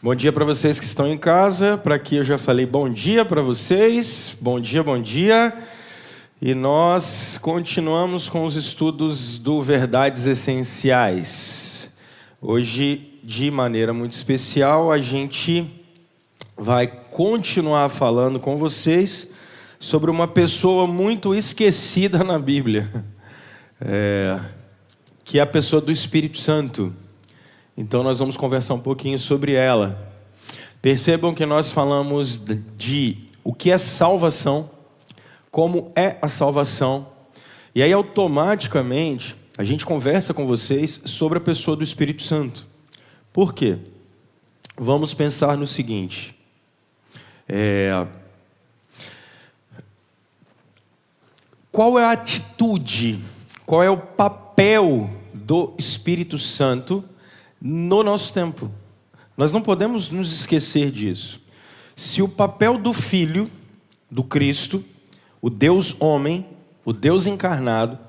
Bom dia para vocês que estão em casa. Para aqui eu já falei bom dia para vocês. Bom dia, bom dia. E nós continuamos com os estudos do Verdades Essenciais. Hoje, de maneira muito especial, a gente vai continuar falando com vocês sobre uma pessoa muito esquecida na Bíblia, que é a pessoa do Espírito Santo. Então nós vamos conversar um pouquinho sobre ela. Percebam que nós falamos de o que é salvação, como é a salvação, e aí automaticamente a gente conversa com vocês sobre a pessoa do Espírito Santo. Por quê? Vamos pensar no seguinte: qual é a atitude, qual é o papel do Espírito Santo no nosso tempo? Nós não podemos nos esquecer disso. Se o papel do Filho, do Cristo, o Deus homem, o Deus encarnado,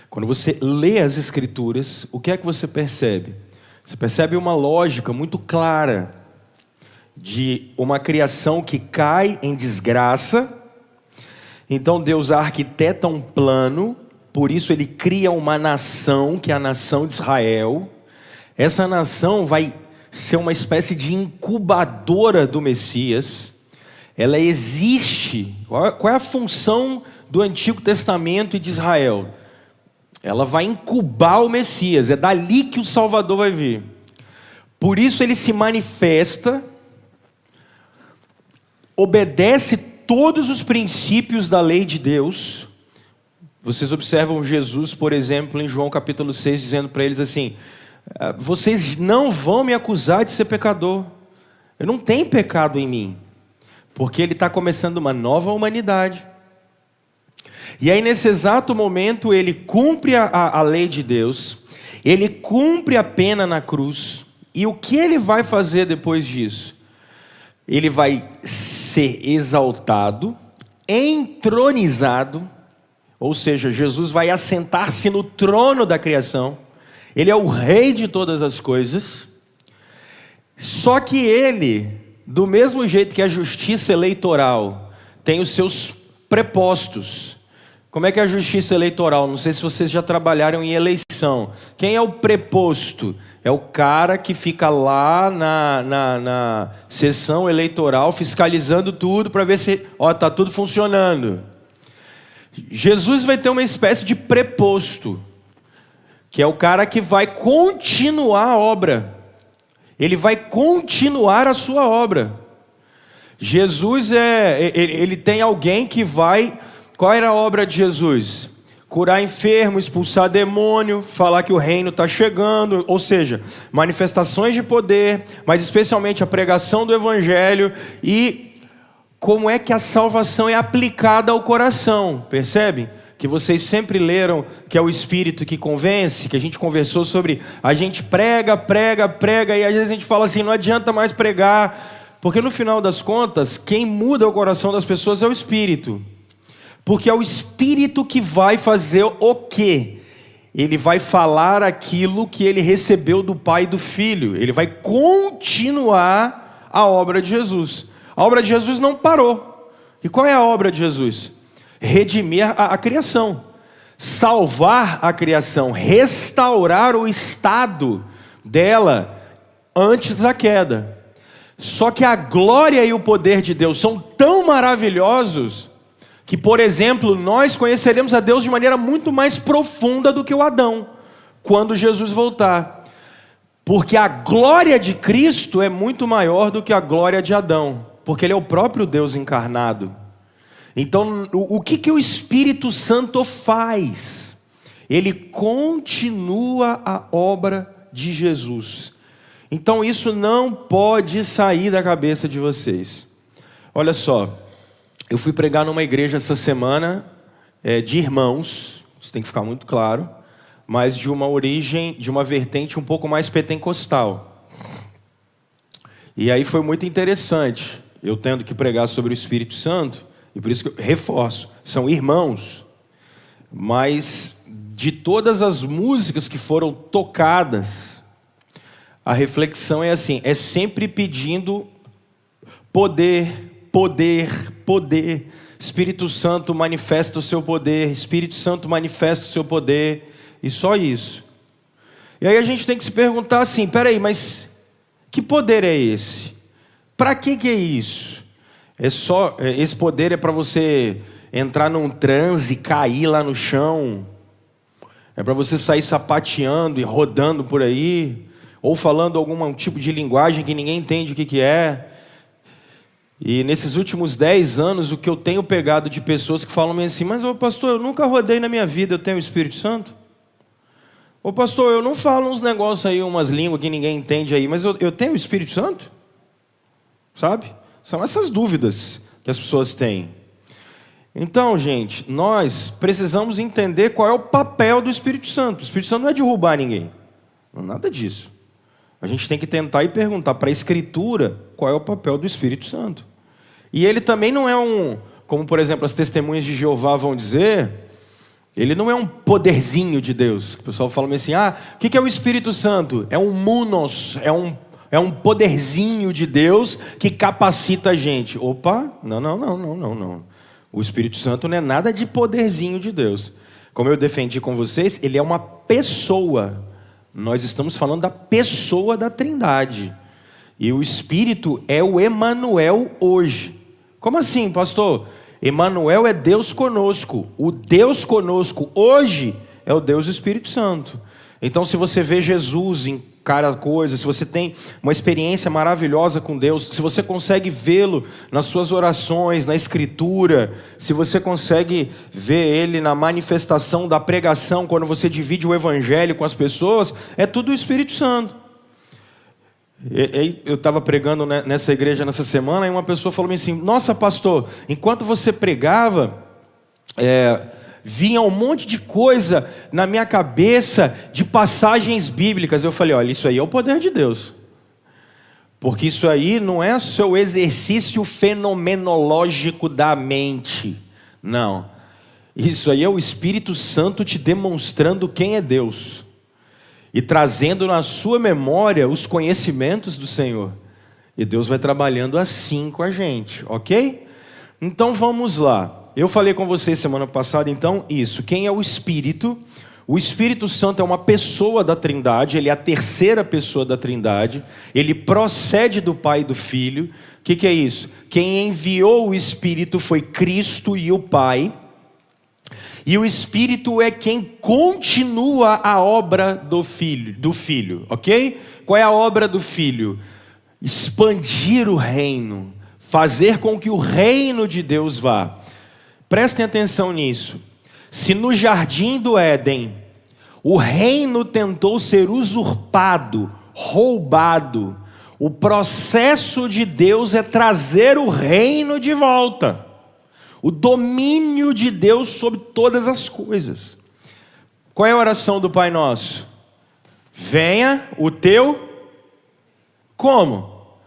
quando você lê as Escrituras, o que é que você percebe? Você percebe uma lógica muito clara de uma criação que cai em desgraça. Então Deus arquiteta um plano, por isso Ele cria uma nação, que é a nação de Israel. Essa nação vai ser uma espécie de incubadora do Messias. Ela existe. Qual é a função do Antigo Testamento e de Israel? Ela vai incubar o Messias. É dali que o Salvador vai vir. Por isso ele se manifesta, obedece todos os princípios da lei de Deus. Vocês observam Jesus, por exemplo, em João capítulo 6, dizendo para eles assim: vocês não vão me acusar de ser pecador. Eu não tenho pecado em mim. Porque ele está começando uma nova humanidade. E aí nesse exato momento ele cumpre a lei de Deus. Ele cumpre a pena na cruz. E o que ele vai fazer depois disso? Ele vai ser exaltado, entronizado. Ou seja, Jesus vai assentar-se no trono da criação. Ele é o rei de todas as coisas. Só que ele, do mesmo jeito que a justiça eleitoral tem os seus prepostos. Como é que é a justiça eleitoral? Não sei se vocês já trabalharam em eleição. Quem é o preposto? É o cara que fica lá na sessão eleitoral fiscalizando tudo para ver se está tudo funcionando. Jesus vai ter uma espécie de preposto, que é o cara que vai continuar a obra. Ele vai continuar a sua obra. Jesus ele tem alguém que vai... Qual era a obra de Jesus? Curar enfermo, expulsar demônio, falar que o reino está chegando, ou seja, manifestações de poder, mas especialmente a pregação do evangelho e como é que a salvação é aplicada ao coração, percebem? Que vocês sempre leram, que é o Espírito que convence, que a gente conversou sobre, a gente prega, e às vezes a gente fala assim, não adianta mais pregar, porque no final das contas, quem muda o coração das pessoas é o Espírito. Porque é o Espírito que vai fazer o quê? Ele vai falar aquilo que ele recebeu do Pai e do Filho. Ele vai continuar a obra de Jesus. A obra de Jesus não parou. E qual é a obra de Jesus? Redimir a criação, salvar a criação, restaurar o estado dela antes da queda. Só que a glória e o poder de Deus são tão maravilhosos que, por exemplo, nós conheceremos a Deus de maneira muito mais profunda do que o Adão, quando Jesus voltar. Porque a glória de Cristo é muito maior do que a glória de Adão, porque Ele é o próprio Deus encarnado. Então, o que o Espírito Santo faz? Ele continua a obra de Jesus. Então, isso não pode sair da cabeça de vocês. Olha só, eu fui pregar numa igreja essa semana, de irmãos, isso tem que ficar muito claro, mas de uma origem, de uma vertente um pouco mais pentecostal. E aí foi muito interessante, eu tendo que pregar sobre o Espírito Santo, e por isso que eu reforço, são irmãos, mas de todas as músicas que foram tocadas, a reflexão é assim, é sempre pedindo poder, poder, poder. Espírito Santo manifesta o seu poder, Espírito Santo manifesta o seu poder, e só isso. E aí a gente tem que se perguntar assim, peraí, mas que poder é esse? Para que é isso? Esse poder é para você entrar num transe, cair lá no chão? É para você sair sapateando e rodando por aí? Ou falando algum tipo de linguagem que ninguém entende o que é? E nesses últimos 10 anos, o que eu tenho pegado de pessoas que falam assim, mas pastor, eu nunca rodei na minha vida, eu tenho o Espírito Santo? Ô pastor, eu não falo uns negócios aí, umas línguas que ninguém entende aí, mas eu tenho o Espírito Santo? Sabe? São essas dúvidas que as pessoas têm. Então, gente, nós precisamos entender qual é o papel do Espírito Santo. O Espírito Santo não é derrubar ninguém. Não é nada disso. A gente tem que tentar e perguntar para a Escritura qual é o papel do Espírito Santo. E ele também não é como por exemplo as testemunhas de Jeová vão dizer, ele não é um poderzinho de Deus. O pessoal fala assim, o que é o Espírito Santo? É um munos, é um poderzinho de Deus que capacita a gente. Opa, não. O Espírito Santo não é nada de poderzinho de Deus. Como eu defendi com vocês, ele é uma pessoa. Nós estamos falando da pessoa da Trindade. E o Espírito é o Emanuel hoje. Como assim, pastor? Emanuel é Deus conosco. O Deus conosco hoje é o Deus Espírito Santo. Então, se você vê Jesus em cada coisa, se você tem uma experiência maravilhosa com Deus, se você consegue vê-lo nas suas orações, na Escritura, se você consegue ver Ele na manifestação da pregação, quando você divide o Evangelho com as pessoas, é tudo o Espírito Santo. Eu estava pregando nessa igreja nessa semana, e uma pessoa falou assim, nossa pastor, enquanto você pregava, vinha um monte de coisa na minha cabeça de passagens bíblicas. Eu falei, olha, isso aí é o poder de Deus. Porque isso aí não é seu exercício fenomenológico da mente. Não. Isso aí é o Espírito Santo te demonstrando quem é Deus. E trazendo na sua memória os conhecimentos do Senhor. E Deus vai trabalhando assim com a gente, ok? Então vamos lá. Eu falei com vocês semana passada, então, isso. Quem é o Espírito? O Espírito Santo é uma pessoa da Trindade, ele é a terceira pessoa da Trindade, ele procede do Pai e do Filho. O que é isso? Quem enviou o Espírito foi Cristo e o Pai. E o Espírito é quem continua a obra do Filho, ok? Qual é a obra do Filho? Expandir o reino, fazer com que o reino de Deus vá. Prestem atenção nisso. Se no jardim do Éden o reino tentou ser usurpado, roubado, o processo de Deus é trazer o reino de volta. O domínio de Deus sobre todas as coisas. Qual é a oração do Pai Nosso? Venha o teu... Como?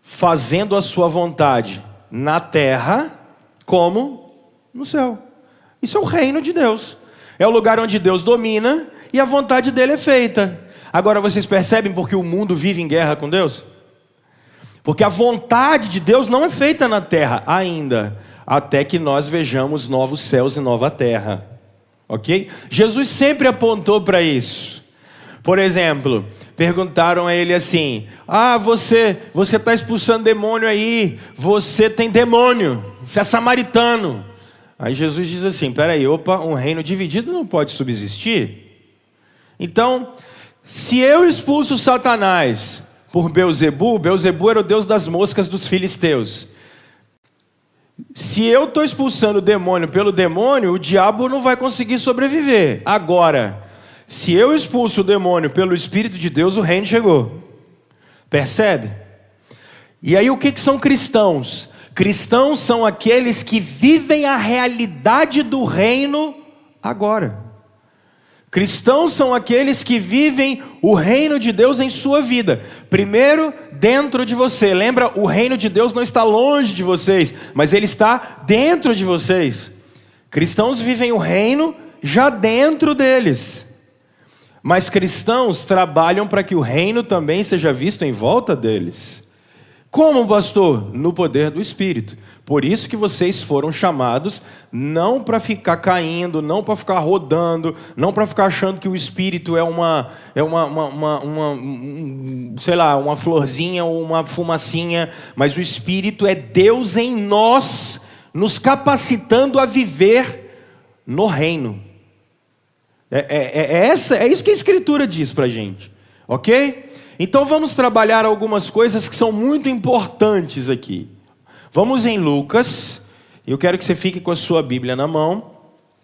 Fazendo a sua vontade na terra como no céu. Isso é o reino de Deus. É o lugar onde Deus domina e a vontade dele é feita. Agora vocês percebem porque o mundo vive em guerra com Deus? Porque a vontade de Deus não é feita na terra ainda, até que nós vejamos novos céus e nova terra. Ok? Jesus sempre apontou para isso. Por exemplo, perguntaram a ele assim, você está expulsando demônio aí, você tem demônio, você é samaritano. Aí Jesus diz assim, peraí, um reino dividido não pode subsistir. Então, se eu expulso Satanás por Beelzebu era o deus das moscas dos filisteus. Se eu estou expulsando o demônio pelo demônio, o diabo não vai conseguir sobreviver. Agora, se eu expulso o demônio pelo Espírito de Deus, o reino chegou. Percebe? E aí o que são cristãos? Cristãos são aqueles que vivem a realidade do reino agora. Cristãos são aqueles que vivem o reino de Deus em sua vida. Primeiro, dentro de você. Lembra, o reino de Deus não está longe de vocês, mas ele está dentro de vocês. Cristãos vivem o reino já dentro deles. Mas cristãos trabalham para que o reino também seja visto em volta deles. Como, pastor? No poder do Espírito. Por isso que vocês foram chamados não para ficar caindo, não para ficar rodando, não para ficar achando que o Espírito é sei lá, uma florzinha ou uma fumacinha, mas o Espírito é Deus em nós, nos capacitando a viver no reino. É isso que a Escritura diz para a gente, ok? Então vamos trabalhar algumas coisas que são muito importantes aqui. Vamos em Lucas, eu quero que você fique com a sua Bíblia na mão.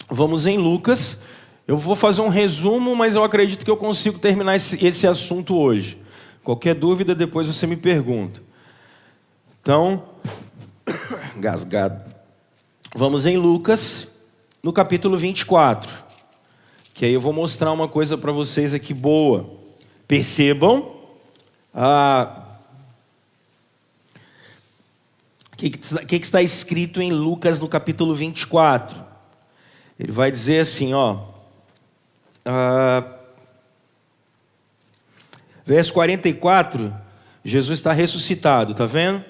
Vamos em Lucas, eu vou fazer um resumo, mas eu acredito que eu consigo terminar esse assunto hoje. Qualquer dúvida, depois você me pergunta. Então, gasgado. Vamos em Lucas, no capítulo 24, que aí eu vou mostrar uma coisa para vocês aqui boa. Percebam o que está escrito em Lucas no capítulo 24? Ele vai dizer assim, verso 44, Jesus está ressuscitado, tá vendo?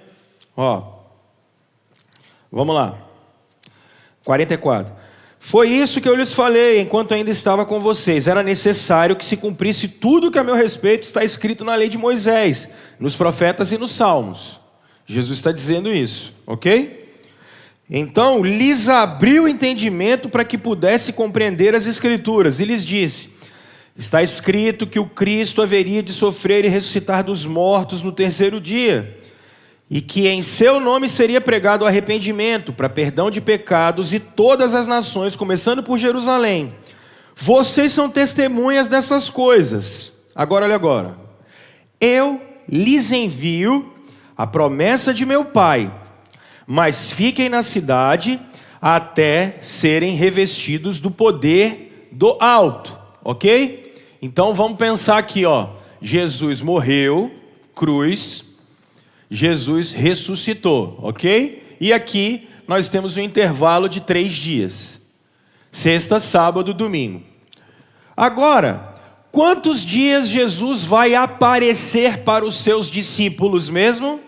Vamos lá. 44. Foi isso que eu lhes falei enquanto ainda estava com vocês. Era necessário que se cumprisse tudo que a meu respeito está escrito na lei de Moisés, nos profetas e nos salmos. Jesus está dizendo isso, ok? Então, lhes abriu o entendimento para que pudesse compreender as Escrituras. E lhes disse, está escrito que o Cristo haveria de sofrer e ressuscitar dos mortos no terceiro dia, e que em seu nome seria pregado o arrependimento para perdão de pecados e todas as nações, começando por Jerusalém. Vocês são testemunhas dessas coisas. Agora, olha agora. Eu lhes envio a promessa de meu Pai, mas fiquem na cidade até serem revestidos do poder do alto, ok? Então vamos pensar aqui, Jesus morreu, cruz, Jesus ressuscitou, ok? E aqui nós temos um intervalo de 3 dias, sexta, sábado, domingo. Agora, quantos dias Jesus vai aparecer para os seus discípulos mesmo?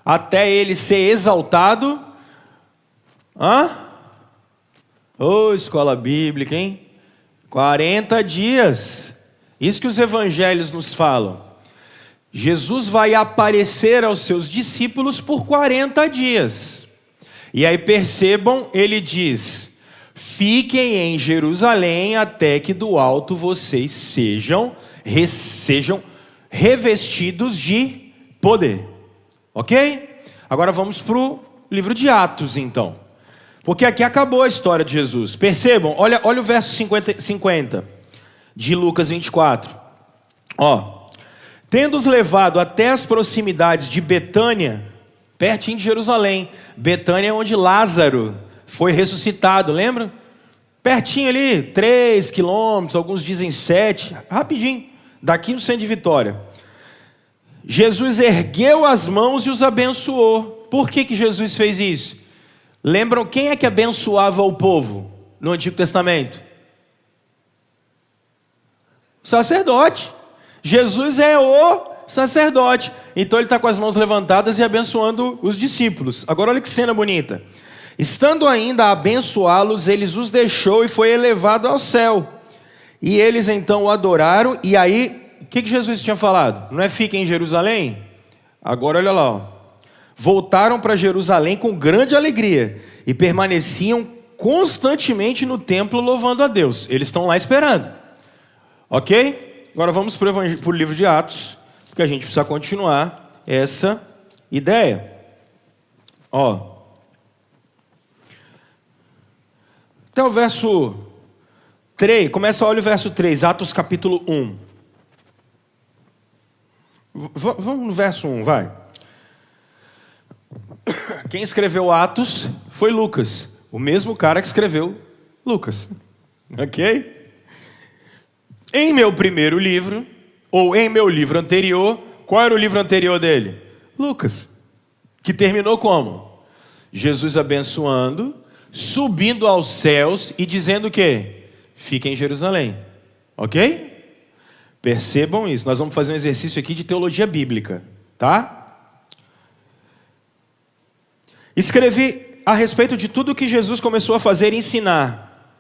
Até ele ser exaltado? Escola bíblica, hein? 40 dias. Isso que os evangelhos nos falam. Jesus vai aparecer aos seus discípulos por 40 dias. E aí percebam, ele diz, fiquem em Jerusalém até que do alto vocês sejam revestidos de poder. Ok? Agora vamos para o livro de Atos, então. Porque aqui acabou a história de Jesus. Percebam, olha o verso 50 de Lucas 24. Tendo-os levado até as proximidades de Betânia, pertinho de Jerusalém. Betânia é onde Lázaro foi ressuscitado, lembra? Pertinho ali, 3 quilômetros, alguns dizem 7, rapidinho, daqui no centro de Vitória. Jesus ergueu as mãos e os abençoou. Por que Jesus fez isso? Lembram quem é que abençoava o povo no Antigo Testamento? O sacerdote. Jesus é o sacerdote. Então ele está com as mãos levantadas e abençoando os discípulos. Agora olha que cena bonita. Estando ainda a abençoá-los, eles os deixou e foi elevado ao céu. E eles então o adoraram. E aí, o que Jesus tinha falado? Não é fiquem em Jerusalém? Agora olha lá. Voltaram para Jerusalém com grande alegria e permaneciam constantemente no templo louvando a Deus. Eles estão lá esperando. Ok? Agora vamos para o livro de Atos, porque a gente precisa continuar essa ideia. Até o verso 3, olha o verso 3, Atos capítulo 1. Vamos no verso 1, vai. Quem escreveu Atos foi Lucas, o mesmo cara que escreveu Lucas. Ok? Em meu primeiro livro, ou em meu livro anterior, qual era o livro anterior dele? Lucas. Que terminou como? Jesus abençoando, subindo aos céus e dizendo o quê? Fiquem em Jerusalém. Ok? Percebam isso. Nós vamos fazer um exercício aqui de teologia bíblica, tá? Escrevi a respeito de tudo que Jesus começou a fazer e ensinar.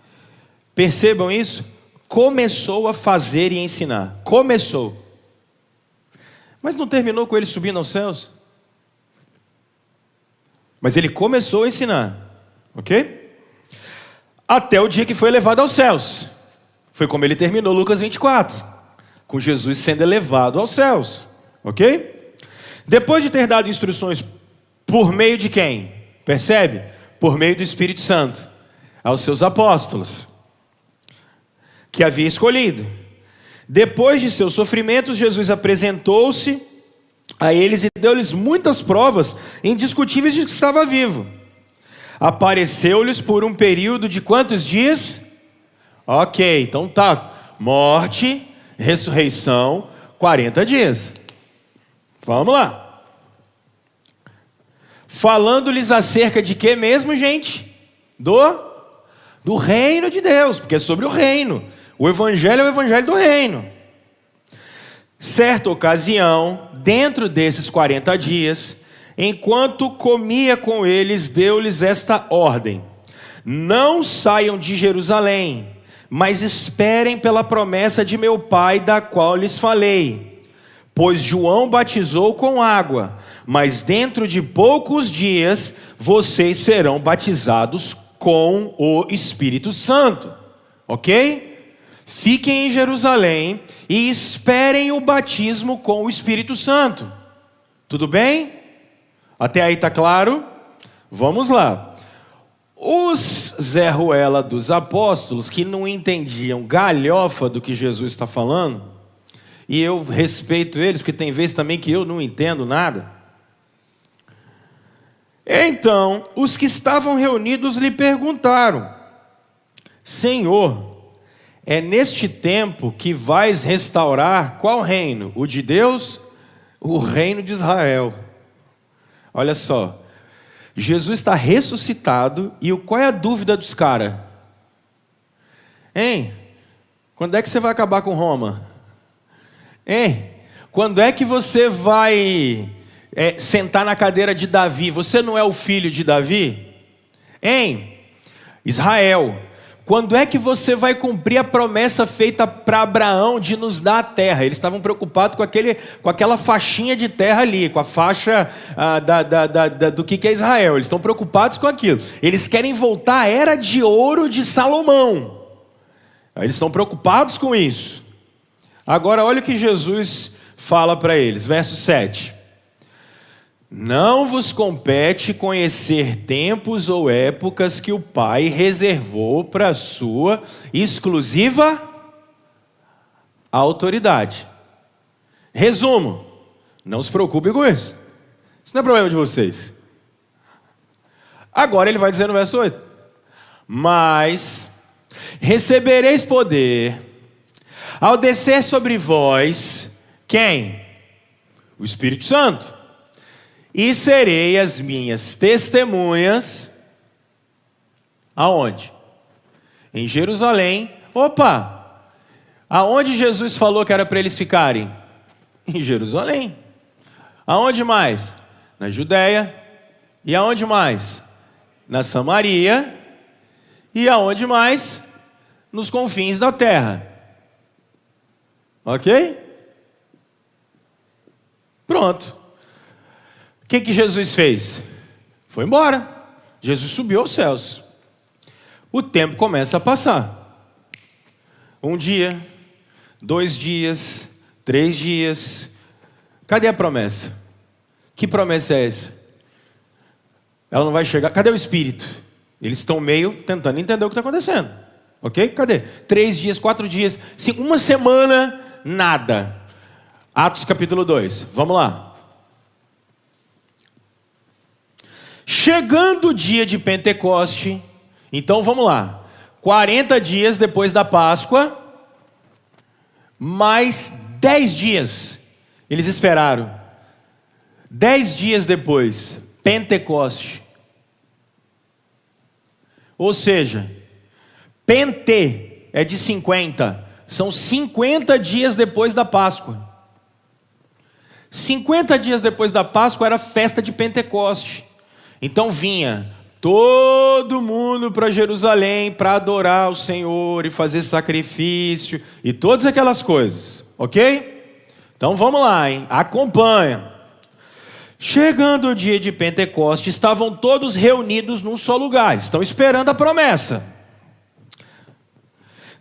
Percebam isso? Começou a fazer e ensinar. Começou. Mas não terminou com ele subindo aos céus? Mas ele começou a ensinar. Ok? Até o dia que foi elevado aos céus. Foi como ele terminou Lucas 24. Com Jesus sendo elevado aos céus. Ok? Depois de ter dado instruções por meio de quem? Percebe? Por meio do Espírito Santo. Aos seus apóstolos. Que havia escolhido. Depois de seus sofrimentos, Jesus apresentou-se a eles e deu-lhes muitas provas indiscutíveis de que estava vivo. Apareceu-lhes por um período de quantos dias? Ok, então tá. Morte, ressurreição, 40 dias. Vamos lá. Falando-lhes acerca de quê mesmo, gente? Do reino de Deus, porque é sobre o reino. O evangelho é o evangelho do reino. Certa ocasião, dentro desses 40 dias, enquanto comia com eles, deu-lhes esta ordem: não saiam de Jerusalém, mas esperem pela promessa de meu Pai, da qual lhes falei. Pois João batizou com água, mas dentro de poucos dias vocês serão batizados com o Espírito Santo. Ok? Fiquem em Jerusalém e esperem o batismo com o Espírito Santo. Tudo bem? Até aí está claro? Vamos lá. Os Zé Ruela dos apóstolos, que não entendiam galhofa do que Jesus está falando, e eu respeito eles, porque tem vezes também que eu não entendo nada. Então, os que estavam reunidos lhe perguntaram: Senhor, é neste tempo que vais restaurar qual reino? O de Deus? O reino de Israel. Olha só, Jesus está ressuscitado e qual é a dúvida dos caras? Hein? Quando é que você vai acabar com Roma? Hein? Quando é que você vai sentar na cadeira de Davi? Você não é o filho de Davi? Hein? Israel, quando é que você vai cumprir a promessa feita para Abraão de nos dar a terra? Eles estavam preocupados com aquela faixinha de terra ali, com a faixa do que é Israel. Eles estão preocupados com aquilo. Eles querem voltar à era de ouro de Salomão. Eles estão preocupados com isso. Agora olha o que Jesus fala para eles, verso 7. Não vos compete conhecer tempos ou épocas que o Pai reservou para a sua exclusiva autoridade. Resumo, não se preocupe com isso. Isso não é problema de vocês. Agora ele vai dizer no verso 8. Mas recebereis poder ao descer sobre vós, quem? O Espírito Santo. E serei as minhas testemunhas, aonde? Em Jerusalém. Opa! Aonde Jesus falou que era para eles ficarem? Em Jerusalém. Aonde mais? Na Judéia. E aonde mais? Na Samaria. E aonde mais? Nos confins da terra. Ok? Pronto. O que Jesus fez? Foi embora. Jesus subiu aos céus. O tempo começa a passar. 1 dia, 2 dias, 3 dias. Cadê a promessa? Que promessa é essa? Ela não vai chegar. Cadê o Espírito? Eles estão meio tentando entender o que está acontecendo. Ok? Cadê? 3 dias, 4 dias, 5, 1 semana, nada. Atos capítulo 2. Vamos lá. Chegando o dia de Pentecoste, então vamos lá, 40 dias depois da Páscoa, mais 10 dias, eles esperaram, 10 dias depois, Pentecoste, ou seja, Pente é de 50, São 50 dias depois da Páscoa. 50 dias depois da Páscoa era a festa de Pentecoste. Então vinha todo mundo para Jerusalém para adorar o Senhor e fazer sacrifício e todas aquelas coisas, ok? Então vamos lá, hein? Acompanha. Chegando o dia de Pentecoste, estavam todos reunidos num só lugar, estão esperando a promessa.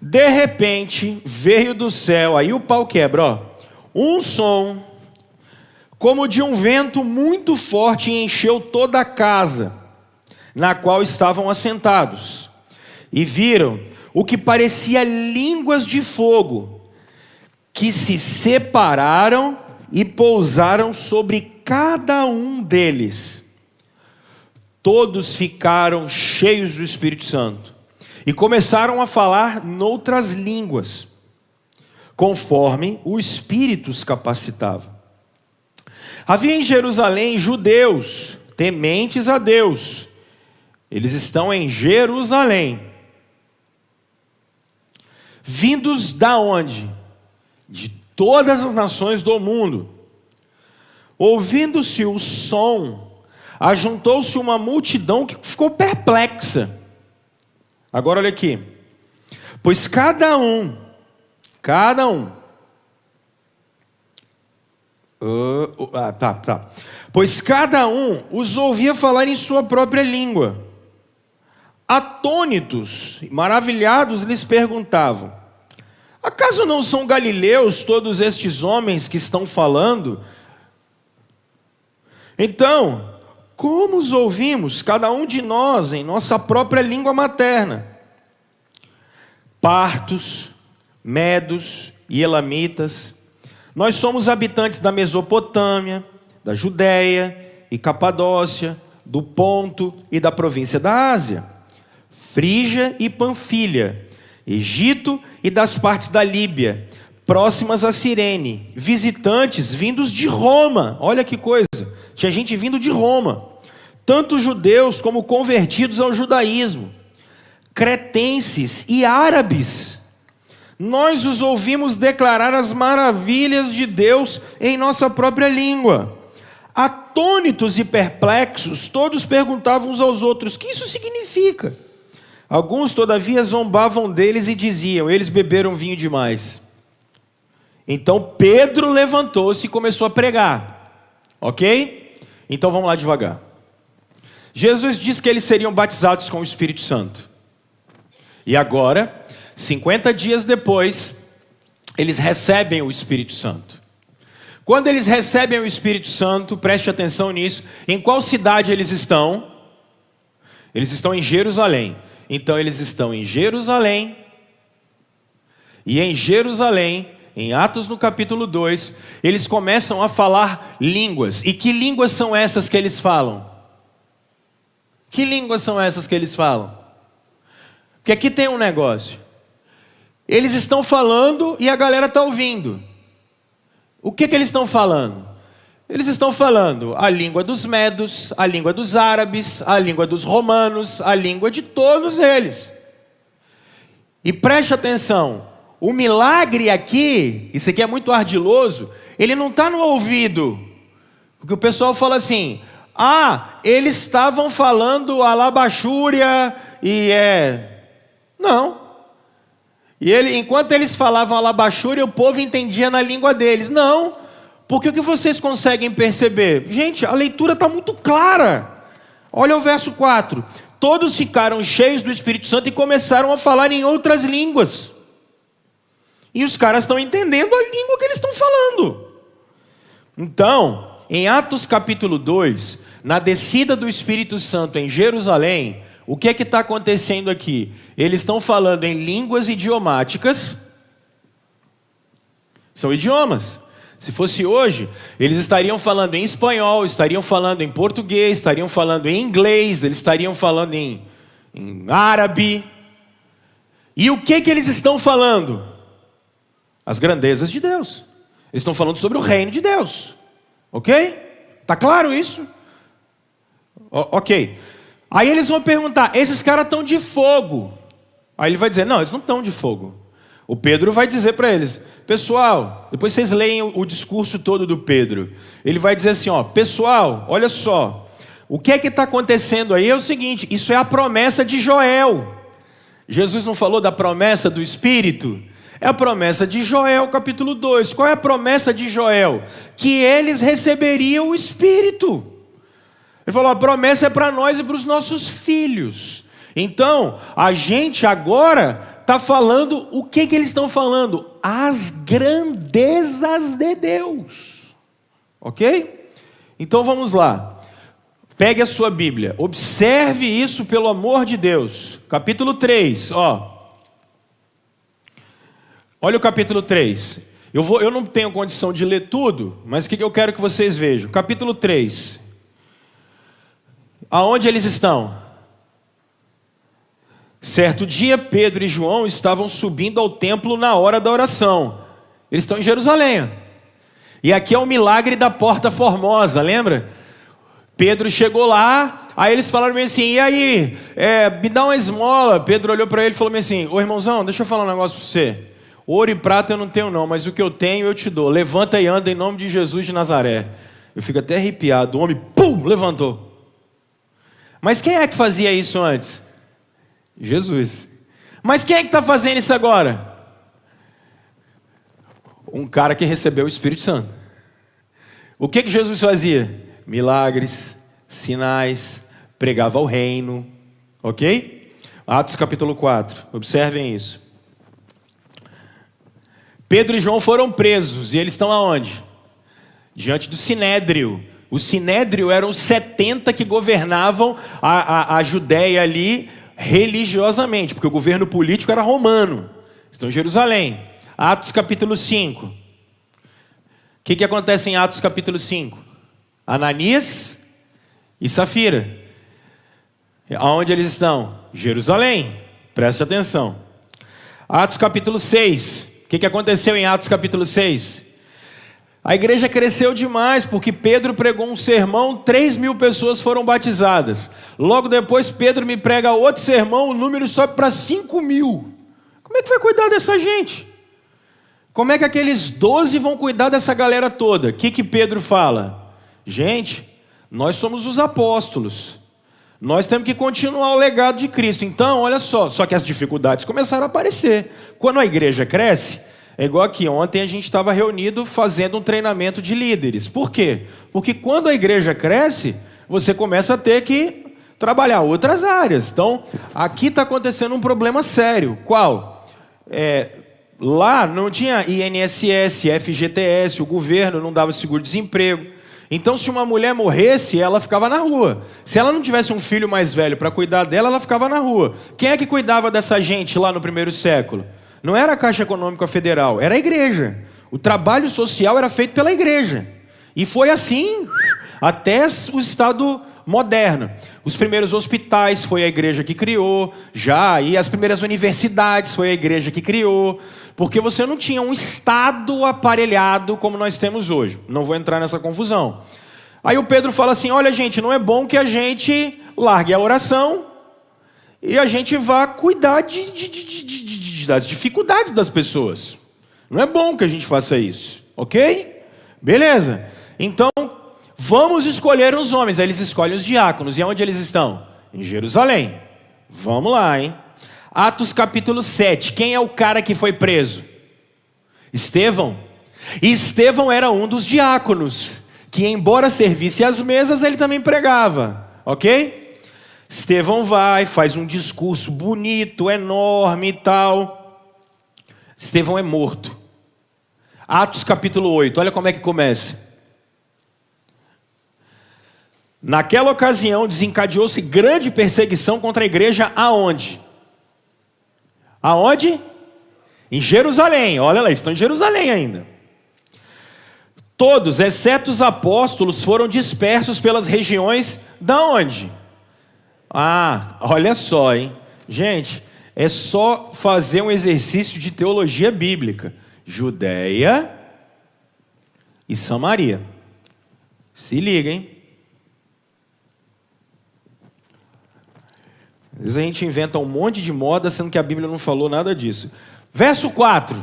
De repente, veio do céu, aí o pau quebra, ó, um som como de um vento muito forte e encheu toda a casa na qual estavam assentados. E viram o que parecia línguas de fogo, que se separaram e pousaram sobre cada um deles. Todos ficaram cheios do Espírito Santo e começaram a falar noutras línguas, conforme o Espírito os capacitava. Havia em Jerusalém judeus tementes a Deus. Eles estão em Jerusalém. Vindos da onde? De todas as nações do mundo. Ouvindo-se o som, ajuntou-se uma multidão que ficou perplexa. Agora olha aqui. Pois cada um, Pois cada um os ouvia falar em sua própria língua. Atônitos, maravilhados, lhes perguntavam: acaso não são galileus todos estes homens que estão falando? Então, como os ouvimos, cada um de nós, em nossa própria língua materna? Partos, medos e elamitas, nós somos habitantes da Mesopotâmia, da Judéia e Capadócia, do Ponto e da província da Ásia, Frígia e Panfilha, Egito e das partes da Líbia, próximas a Cirene, visitantes vindos de Roma. Olha que coisa, tinha gente vindo de Roma, tanto judeus como convertidos ao judaísmo, cretenses e árabes. Nós os ouvimos declarar as maravilhas de Deus em nossa própria língua. Atônitos e perplexos, todos perguntavam uns aos outros: o que isso significa? Alguns, todavia, zombavam deles e diziam: eles beberam vinho demais. Então Pedro levantou-se e começou a pregar. Ok? Então vamos lá devagar. Jesus disse que eles seriam batizados com o Espírito Santo. E agora, 50 dias depois, eles recebem o Espírito Santo. Quando eles recebem o Espírito Santo, preste atenção nisso, em qual cidade eles estão? Eles estão em Jerusalém. Então eles estão em Jerusalém, e em Jerusalém, em Atos no capítulo 2, eles começam a falar línguas. E que línguas são essas que eles falam? Que línguas são essas que eles falam? Porque aqui tem um negócio. Eles estão falando e a galera está ouvindo. O que eles estão falando? Eles estão falando a língua dos medos, a língua dos árabes, a língua dos romanos, a língua de todos eles. E preste atenção, o milagre aqui, isso aqui é muito ardiloso, ele não está no ouvido. Porque o pessoal fala assim: eles estavam falando alabachúria e Não. E enquanto eles falavam alabachúria, o povo entendia na língua deles. Não, porque o que vocês conseguem perceber? Gente, a leitura está muito clara. Olha o verso 4. Todos ficaram cheios do Espírito Santo e começaram a falar em outras línguas. E os caras estão entendendo a língua que eles estão falando. Então, em Atos capítulo 2, na descida do Espírito Santo em Jerusalém, o que é que está acontecendo aqui? Eles estão falando em línguas idiomáticas. São idiomas. Se fosse hoje, eles estariam falando em espanhol, estariam falando em português, estariam falando em inglês, eles estariam falando em árabe. E o que eles estão falando? As grandezas de Deus. Eles estão falando sobre o reino de Deus. Ok? Está claro isso? Ok. Aí eles vão perguntar: esses caras estão de fogo? Aí ele vai dizer: não, eles não estão de fogo. O Pedro vai dizer para eles, pessoal, depois vocês leem o discurso todo do Pedro. Ele vai dizer assim, ó, pessoal, olha só, o que é que está acontecendo aí é o seguinte, isso é a promessa de Joel. Jesus não falou da promessa do Espírito? É a promessa de Joel, capítulo 2. Qual é a promessa de Joel? Que eles receberiam o Espírito. Ele falou, a promessa é para nós e para os nossos filhos. Então, a gente agora está falando, o que eles estão falando? As grandezas de Deus. Ok? Então vamos lá. Pegue a sua Bíblia, observe isso pelo amor de Deus. Capítulo 3, ó. Olha o capítulo 3. Eu não tenho condição de ler tudo, mas o que eu quero que vocês vejam? Capítulo 3. Aonde eles estão? Certo dia, Pedro e João estavam subindo ao templo na hora da oração. Eles estão em Jerusalém. E aqui é o milagre da Porta Formosa, lembra? Pedro chegou lá, aí eles falaram bem assim, e aí, me dá uma esmola. Pedro olhou para ele e falou bem assim, ô irmãozão, deixa eu falar um negócio para você. Ouro e prata eu não tenho não, mas o que eu tenho eu te dou. Levanta e anda em nome de Jesus de Nazaré. Eu fico até arrepiado, o homem, pum, levantou. Mas quem é que fazia isso antes? Jesus. Mas quem é que está fazendo isso agora? Um cara que recebeu o Espírito Santo. O que Jesus fazia? Milagres, sinais, pregava o reino, ok? Atos capítulo 4, observem isso. Pedro e João foram presos, e eles estão aonde? Diante do Sinédrio. O Sinédrio eram os 70 que governavam a Judéia ali religiosamente, porque o governo político era romano. Estão em Jerusalém. Atos capítulo 5. O que acontece em Atos capítulo 5? Ananias e Safira. Aonde eles estão? Jerusalém. Preste atenção. Atos capítulo 6. O que aconteceu em Atos capítulo 6? A igreja cresceu demais, porque Pedro pregou um sermão, 3.000 pessoas foram batizadas. Logo depois Pedro me prega outro sermão, o número sobe para 5.000. Como é que vai cuidar dessa gente? Como é que aqueles 12 vão cuidar dessa galera toda? O que Pedro fala? Gente, nós somos os apóstolos. Nós temos que continuar o legado de Cristo. Então, olha só que as dificuldades começaram a aparecer. Quando a igreja cresce, é igual aqui, ontem a gente estava reunido fazendo um treinamento de líderes. Por quê? Porque quando a igreja cresce, você começa a ter que trabalhar outras áreas. Então, aqui está acontecendo um problema sério. Qual? Lá não tinha INSS, FGTS, o governo não dava seguro-desemprego. Então, se uma mulher morresse, ela ficava na rua. Se ela não tivesse um filho mais velho para cuidar dela, ela ficava na rua. Quem é que cuidava dessa gente lá no primeiro século? Não era a Caixa Econômica Federal, era a igreja. O trabalho social era feito pela igreja. E foi assim até o Estado moderno. Os primeiros hospitais foi a igreja que criou, e as primeiras universidades foi a igreja que criou, porque você não tinha um Estado aparelhado como nós temos hoje. Não vou entrar nessa confusão. Aí o Pedro fala assim, olha gente, não é bom que a gente largue a oração e a gente vá cuidar das dificuldades das pessoas. Não é bom que a gente faça isso, ok? Beleza. Então, vamos escolher os homens. Aí eles escolhem os diáconos. E onde eles estão? Em Jerusalém. Vamos lá, hein? Atos capítulo 7. Quem é o cara que foi preso? Estevão. E Estevão era um dos diáconos, que embora servisse às mesas, ele também pregava. Ok? Estevão vai, faz um discurso bonito, enorme e tal. Estevão é morto. Atos capítulo 8. Olha como é que começa. Naquela ocasião, desencadeou-se grande perseguição contra a igreja aonde? Aonde? Em Jerusalém. Olha lá, estão em Jerusalém ainda. Todos, exceto os apóstolos, foram dispersos pelas regiões da onde? Olha só, hein? Gente, é só fazer um exercício de teologia bíblica. Judéia e Samaria. Se liga, hein? Às vezes a gente inventa um monte de moda, sendo que a Bíblia não falou nada disso. Verso 4.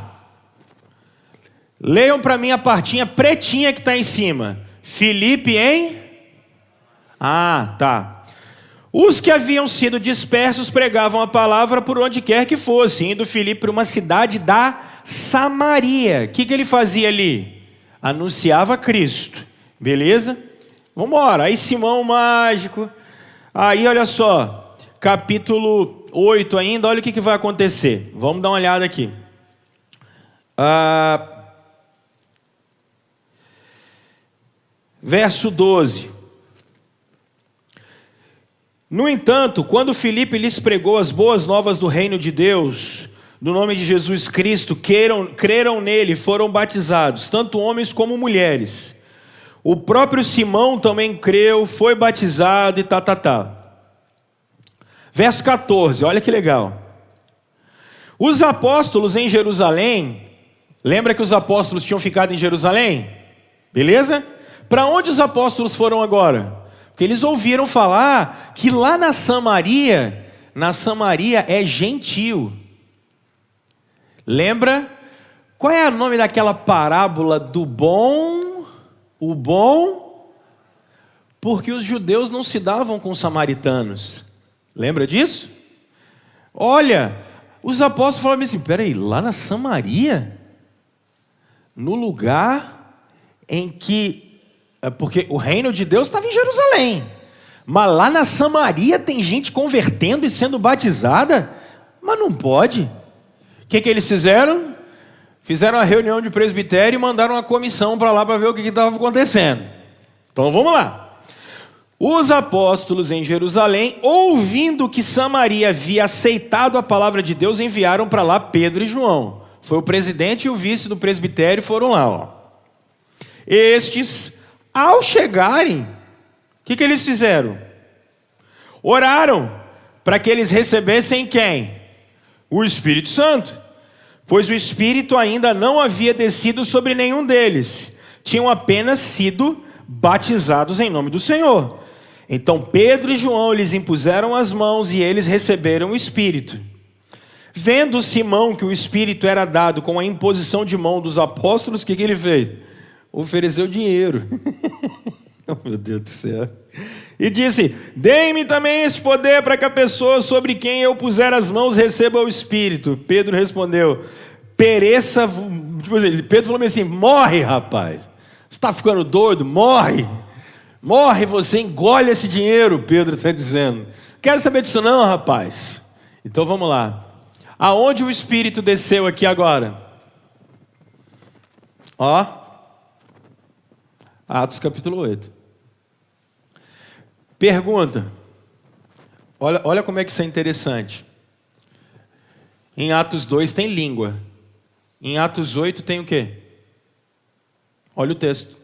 Leiam para mim a partinha pretinha que está em cima. Filipe em... Ah, tá. Os que haviam sido dispersos pregavam a palavra por onde quer que fosse, indo Filipe para uma cidade da Samaria. O que ele fazia ali? Anunciava Cristo. Beleza? Vamos embora. Aí Simão Mágico. Aí olha só. Capítulo 8 ainda. Olha o que vai acontecer. Vamos dar uma olhada aqui. Verso 12. No entanto, quando Filipe lhes pregou as boas novas do reino de Deus, no nome de Jesus Cristo, creram nele, foram batizados, tanto homens como mulheres. O próprio Simão também creu, foi batizado e tá. Verso 14, olha que legal. Os apóstolos em Jerusalém, lembra que os apóstolos tinham ficado em Jerusalém? Beleza? Para onde os apóstolos foram agora? Porque eles ouviram falar que lá na Samaria é gentil. Lembra? Qual é o nome daquela parábola do bom? O bom? Porque os judeus não se davam com os samaritanos. Lembra disso? Olha, os apóstolos falaram assim, peraí, lá na Samaria? No lugar em que... Porque o reino de Deus estava em Jerusalém. Mas lá na Samaria tem gente convertendo e sendo batizada? Mas não pode. O que eles fizeram? Fizeram uma reunião de presbitério e mandaram uma comissão para lá para ver o que estava acontecendo. Então vamos lá. Os apóstolos em Jerusalém, ouvindo que Samaria havia aceitado a palavra de Deus, enviaram para lá Pedro e João. Foi o presidente e o vice do presbitério foram lá. Ó. Estes, ao chegarem, o que eles fizeram? Oraram para que eles recebessem quem? O Espírito Santo. Pois o Espírito ainda não havia descido sobre nenhum deles. Tinham apenas sido batizados em nome do Senhor. Então Pedro e João lhes impuseram as mãos e eles receberam o Espírito. Vendo Simão que o Espírito era dado com a imposição de mão dos apóstolos, o que ele fez? Ofereceu dinheiro. Oh, meu Deus do céu. E disse, dê-me também esse poder para que a pessoa sobre quem eu puser as mãos receba o Espírito. Pedro respondeu, pereça... Pedro falou assim, morre, rapaz. Você está ficando doido? Morre. Morre você, engole esse dinheiro, Pedro está dizendo. Quero saber disso não, rapaz. Então vamos lá. Aonde o Espírito desceu aqui agora? Ó. Atos capítulo 8. Pergunta. Olha como é que isso é interessante. Em Atos 2 tem língua. Em Atos 8 tem o quê? Olha o texto.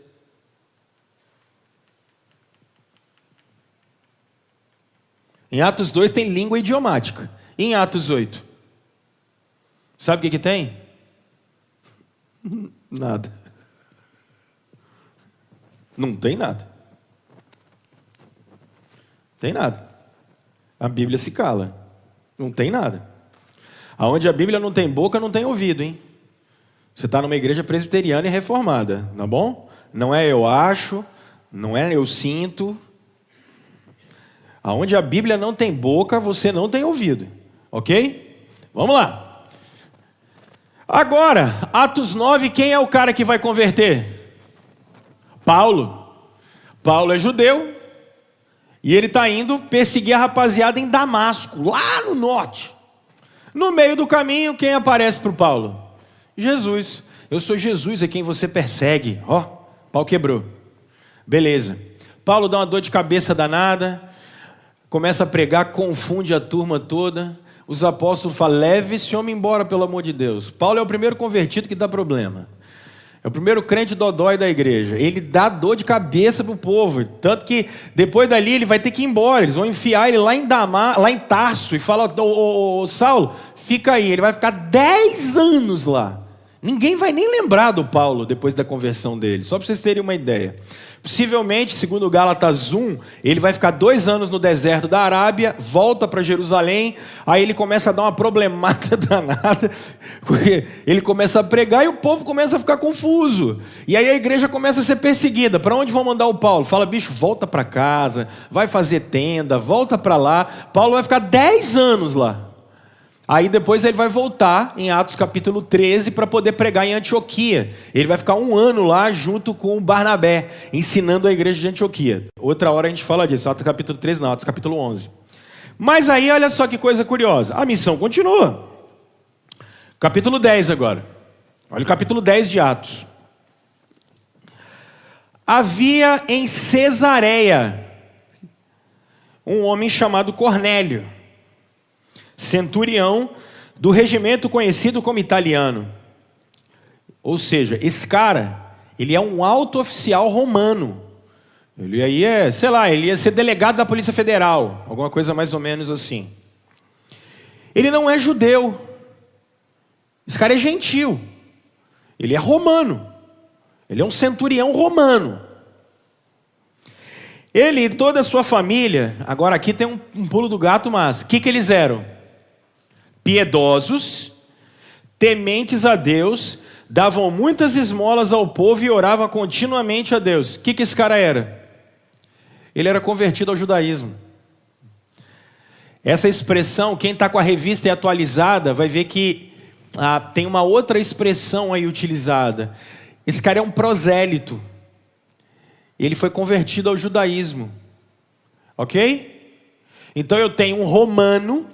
Em Atos 2 tem língua idiomática. E em Atos 8? Sabe o que tem? Nada. Não tem nada. Tem nada. A Bíblia se cala. Não tem nada. Aonde a Bíblia não tem boca, não tem ouvido, hein? Você está numa igreja presbiteriana e reformada, tá bom? Não é eu acho, não é eu sinto. Aonde a Bíblia não tem boca, você não tem ouvido. Ok? Vamos lá. Agora, Atos 9, quem é o cara que vai converter? Paulo. Paulo é judeu. E ele está indo perseguir a rapaziada em Damasco, lá no norte. No meio do caminho, quem aparece para o Paulo? Jesus. Eu sou Jesus, é quem você persegue. Ó, pau quebrou. Beleza. Paulo dá uma dor de cabeça danada, começa a pregar, confunde a turma toda. Os apóstolos falam, leve esse homem embora, pelo amor de Deus. Paulo é o primeiro convertido que dá problema. É o primeiro crente dodói da igreja. Ele dá dor de cabeça para o povo. Tanto que depois dali ele vai ter que ir embora. Eles vão enfiar ele lá em Tarso. E fala, ô Saulo, fica aí. Ele vai ficar 10 anos lá. Ninguém vai nem lembrar do Paulo depois da conversão dele, só para vocês terem uma ideia. Possivelmente, segundo Gálatas 1, ele vai ficar 2 anos no deserto da Arábia, volta para Jerusalém, aí ele começa a dar uma problemada danada, porque ele começa a pregar e o povo começa a ficar confuso. E aí a igreja começa a ser perseguida. Para onde vão mandar o Paulo? Fala, bicho, volta para casa, vai fazer tenda, volta para lá. Paulo vai ficar 10 anos lá. Aí depois ele vai voltar em Atos capítulo 13 para poder pregar em Antioquia. Ele vai ficar 1 ano lá junto com Barnabé, ensinando a igreja de Antioquia. Outra hora a gente fala disso, Atos capítulo 13 não, Atos capítulo 11. Mas aí olha só que coisa curiosa, a missão continua. Capítulo 10 agora. Olha o capítulo 10 de Atos. Havia em Cesareia um homem chamado Cornélio, centurião do regimento conhecido como italiano. Ou seja, esse cara, ele é um alto oficial romano. Ele aí ele ia ser delegado da Polícia Federal, alguma coisa mais ou menos assim. Ele não é judeu. Esse cara é gentil. Ele é romano. Ele é um centurião romano. Ele e toda a sua família, agora aqui tem um pulo do gato, mas o que eles eram? Piedosos, tementes a Deus, davam muitas esmolas ao povo e oravam continuamente a Deus. O que esse cara era? Ele era convertido ao judaísmo. Essa expressão, quem está com a revista e atualizada, vai ver que tem uma outra expressão aí utilizada. Esse cara é um prosélito. Ele foi convertido ao judaísmo. Ok? Então eu tenho um romano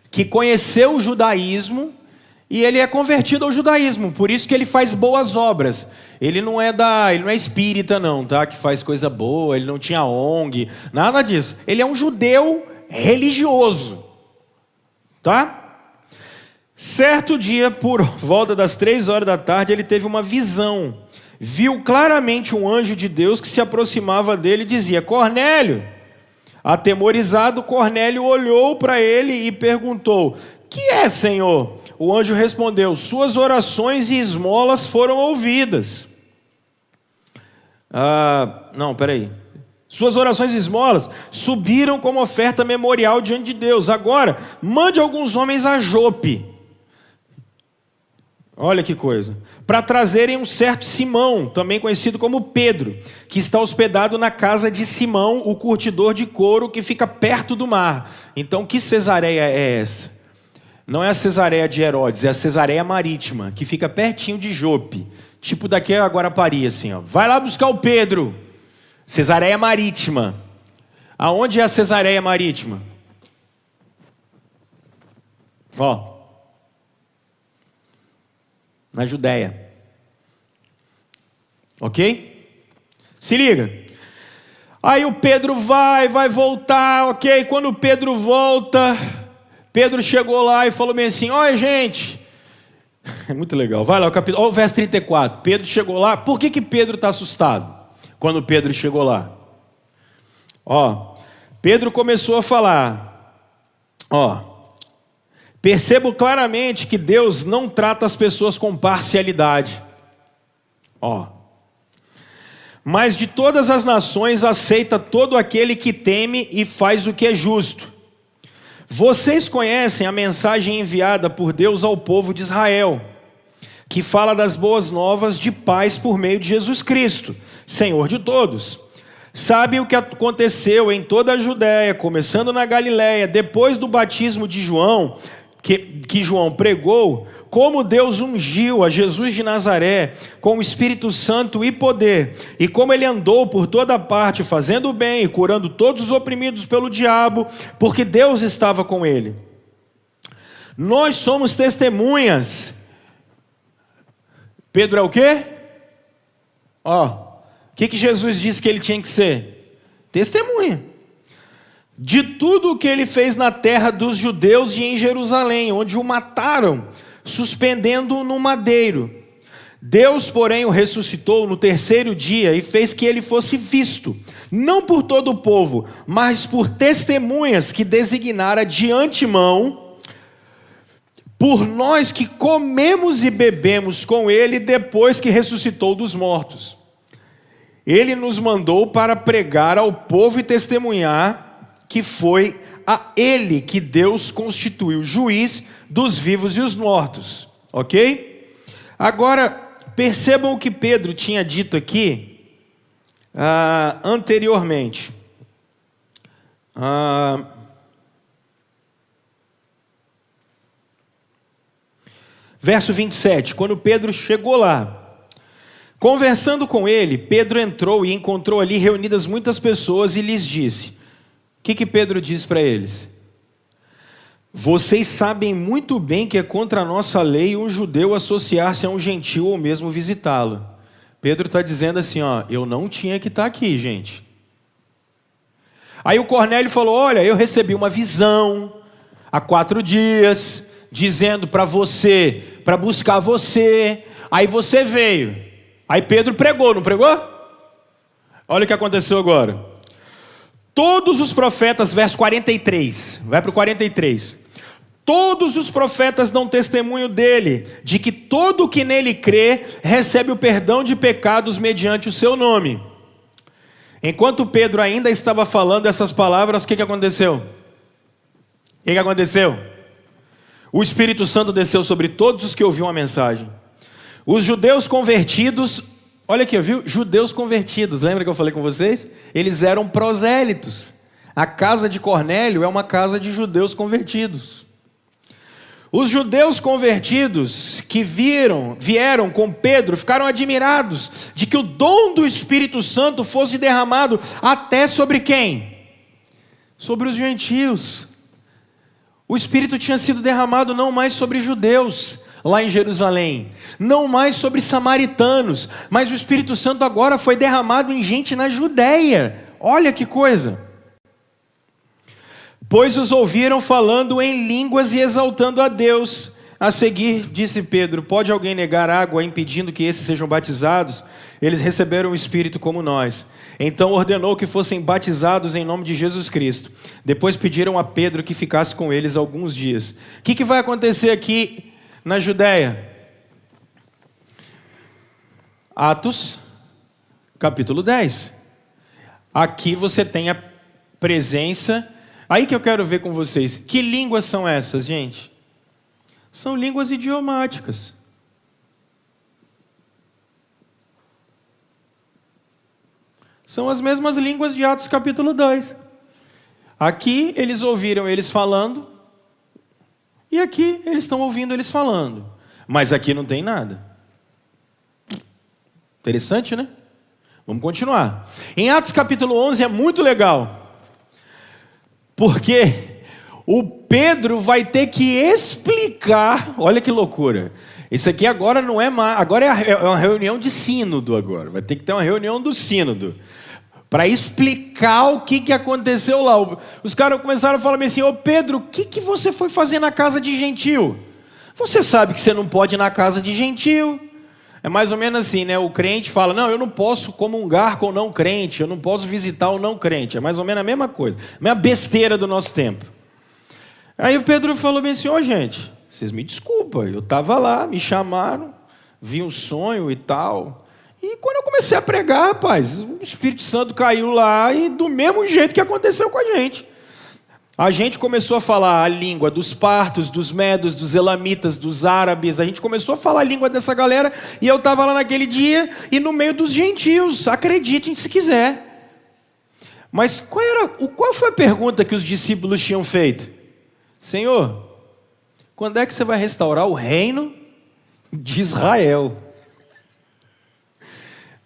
que conheceu o judaísmo e ele é convertido ao judaísmo, por isso que ele faz boas obras. Ele não é espírita não, tá? Que faz coisa boa, ele não tinha ONG, nada disso. Ele é um judeu religioso, tá? Certo dia, por volta das 3 horas da tarde, ele teve uma visão. Viu claramente um anjo de Deus que se aproximava dele e dizia: Cornélio. Atemorizado, Cornélio olhou para ele e perguntou: que é, Senhor? O anjo respondeu: suas orações e esmolas foram ouvidas. Suas orações e esmolas subiram como oferta memorial diante de Deus. Agora, mande alguns homens a Jope. Olha que coisa. Para trazerem um certo Simão, também conhecido como Pedro, que está hospedado na casa de Simão, o curtidor de couro, que fica perto do mar. Então, que Cesareia é essa? Não é a Cesareia de Herodes, é a Cesareia Marítima, que fica pertinho de Jope. Tipo daqui a Guarapari, assim, ó. Vai lá buscar o Pedro. Cesareia Marítima. Aonde é a Cesareia Marítima? Ó. Na Judéia. Ok? Se liga. Aí o Pedro vai voltar, ok? Quando o Pedro volta, Pedro chegou lá e falou bem assim: olha, gente, é muito legal. Vai lá, olha o verso 34. Pedro chegou lá. Por que Pedro está assustado quando Pedro chegou lá? Ó, Pedro começou a falar: ó, percebo claramente que Deus não trata as pessoas com parcialidade. Ó. Mas de todas as nações aceita todo aquele que teme e faz o que é justo. Vocês conhecem a mensagem enviada por Deus ao povo de Israel, que fala das boas novas de paz por meio de Jesus Cristo, Senhor de todos. Sabem o que aconteceu em toda a Judéia, começando na Galiléia, depois do batismo de João, que João pregou, como Deus ungiu a Jesus de Nazaré com o Espírito Santo e poder, e como ele andou por toda parte fazendo o bem e curando todos os oprimidos pelo diabo, porque Deus estava com ele. Nós somos testemunhas. Pedro é o quê? Ó, o que Jesus disse que ele tinha que ser? Testemunha. De tudo o que ele fez na terra dos judeus e em Jerusalém, onde o mataram, suspendendo-o no madeiro. Deus, porém, o ressuscitou no 3º dia e fez que ele fosse visto, não por todo o povo, mas por testemunhas que designara de antemão, por nós que comemos e bebemos com ele depois que ressuscitou dos mortos. Ele nos mandou para pregar ao povo e testemunhar que foi a ele que Deus constituiu juiz dos vivos e os mortos. Ok? Agora, percebam o que Pedro tinha dito aqui anteriormente. Verso 27, quando Pedro chegou lá, conversando com ele, Pedro entrou e encontrou ali reunidas muitas pessoas e lhes disse, o que Pedro disse para eles? Vocês sabem muito bem que é contra a nossa lei um judeu associar-se a um gentil ou mesmo visitá-lo. Pedro está dizendo assim, eu não tinha que estar aqui, gente. Aí o Cornélio falou, olha, eu recebi uma visão há 4 dias, dizendo para você, para buscar você, aí você veio. Aí Pedro pregou, não pregou? Olha o que aconteceu agora. Todos os profetas, verso 43, vai para o 43. Todos os profetas dão testemunho dele, de que todo o que nele crê, recebe o perdão de pecados mediante o seu nome. Enquanto Pedro ainda estava falando essas palavras, o que aconteceu? O que aconteceu? O Espírito Santo desceu sobre todos os que ouviam a mensagem. Os judeus convertidos, olha aqui, viu? Judeus convertidos, lembra que eu falei com vocês? Eles eram prosélitos. A casa de Cornélio é uma casa de judeus convertidos. Os judeus convertidos que vieram com Pedro, ficaram admirados de que o dom do Espírito Santo fosse derramado até sobre quem? Sobre os gentios. O Espírito tinha sido derramado não mais sobre judeus, lá em Jerusalém, não mais sobre samaritanos, mas o Espírito Santo agora foi derramado em gente na Judéia. Olha que coisa! Pois os ouviram falando em línguas e exaltando a Deus. A seguir, disse Pedro, pode alguém negar água impedindo que esses sejam batizados? Eles receberam o Espírito como nós. Então ordenou que fossem batizados em nome de Jesus Cristo. Depois pediram a Pedro que ficasse com eles alguns dias. O que vai acontecer aqui na Judéia? Atos, capítulo 10. Aqui você tem a presença. Aí que eu quero ver com vocês. Que línguas são essas, gente? São línguas idiomáticas. São as mesmas línguas de Atos capítulo 2. Aqui eles ouviram eles falando, e aqui eles estão ouvindo eles falando. Mas aqui não tem nada. Interessante, né? Vamos continuar. Em Atos capítulo 11 é muito legal. Porque o Pedro vai ter que explicar, olha que loucura. Isso aqui agora não é mais, agora é uma reunião de sínodo agora. Vai ter que ter uma reunião do sínodo para explicar o que aconteceu lá. Os caras começaram a falar assim, ô Pedro, o que você foi fazer na casa de gentil? Você sabe que você não pode ir na casa de gentil. É mais ou menos assim, né? O crente fala, não, eu não posso comungar com o não crente, eu não posso visitar o não crente. É mais ou menos a mesma coisa, a mesma besteira do nosso tempo. Aí o Pedro falou bem assim, gente, vocês me desculpam, eu estava lá, me chamaram, vi um sonho e tal. E quando eu comecei a pregar, rapaz, o Espírito Santo caiu lá e do mesmo jeito que aconteceu com a gente. A gente começou a falar a língua dos partos, dos medos, dos elamitas, dos árabes. A gente começou a falar a língua dessa galera. E eu estava lá naquele dia e no meio dos gentios. Acreditem se quiser. Mas qual foi a pergunta que os discípulos tinham feito? Senhor, quando é que você vai restaurar o reino de Israel?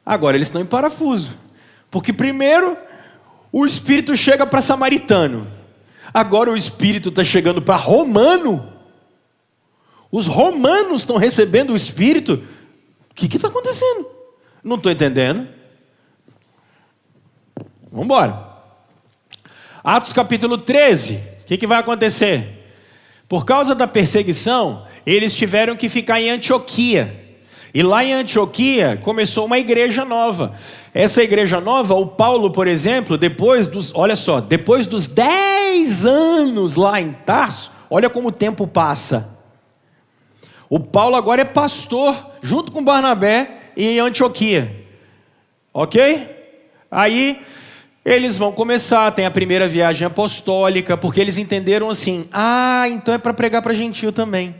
Agora eles estão em parafuso. Porque primeiro o Espírito chega para samaritano. Agora o Espírito está chegando para romano. Os romanos estão recebendo o Espírito. O que está acontecendo? Não estou entendendo. Vamos embora. Atos capítulo 13. O que vai acontecer? Por causa da perseguição, eles tiveram que ficar em Antioquia. E lá em Antioquia começou uma igreja nova. Essa igreja nova, o Paulo, por exemplo, depois dos 10 anos lá em Tarso, olha como o tempo passa. O Paulo agora é pastor, junto com Barnabé, em Antioquia. Ok? Aí eles vão começar, tem a primeira viagem apostólica, porque eles entenderam assim, então é para pregar para gentil também.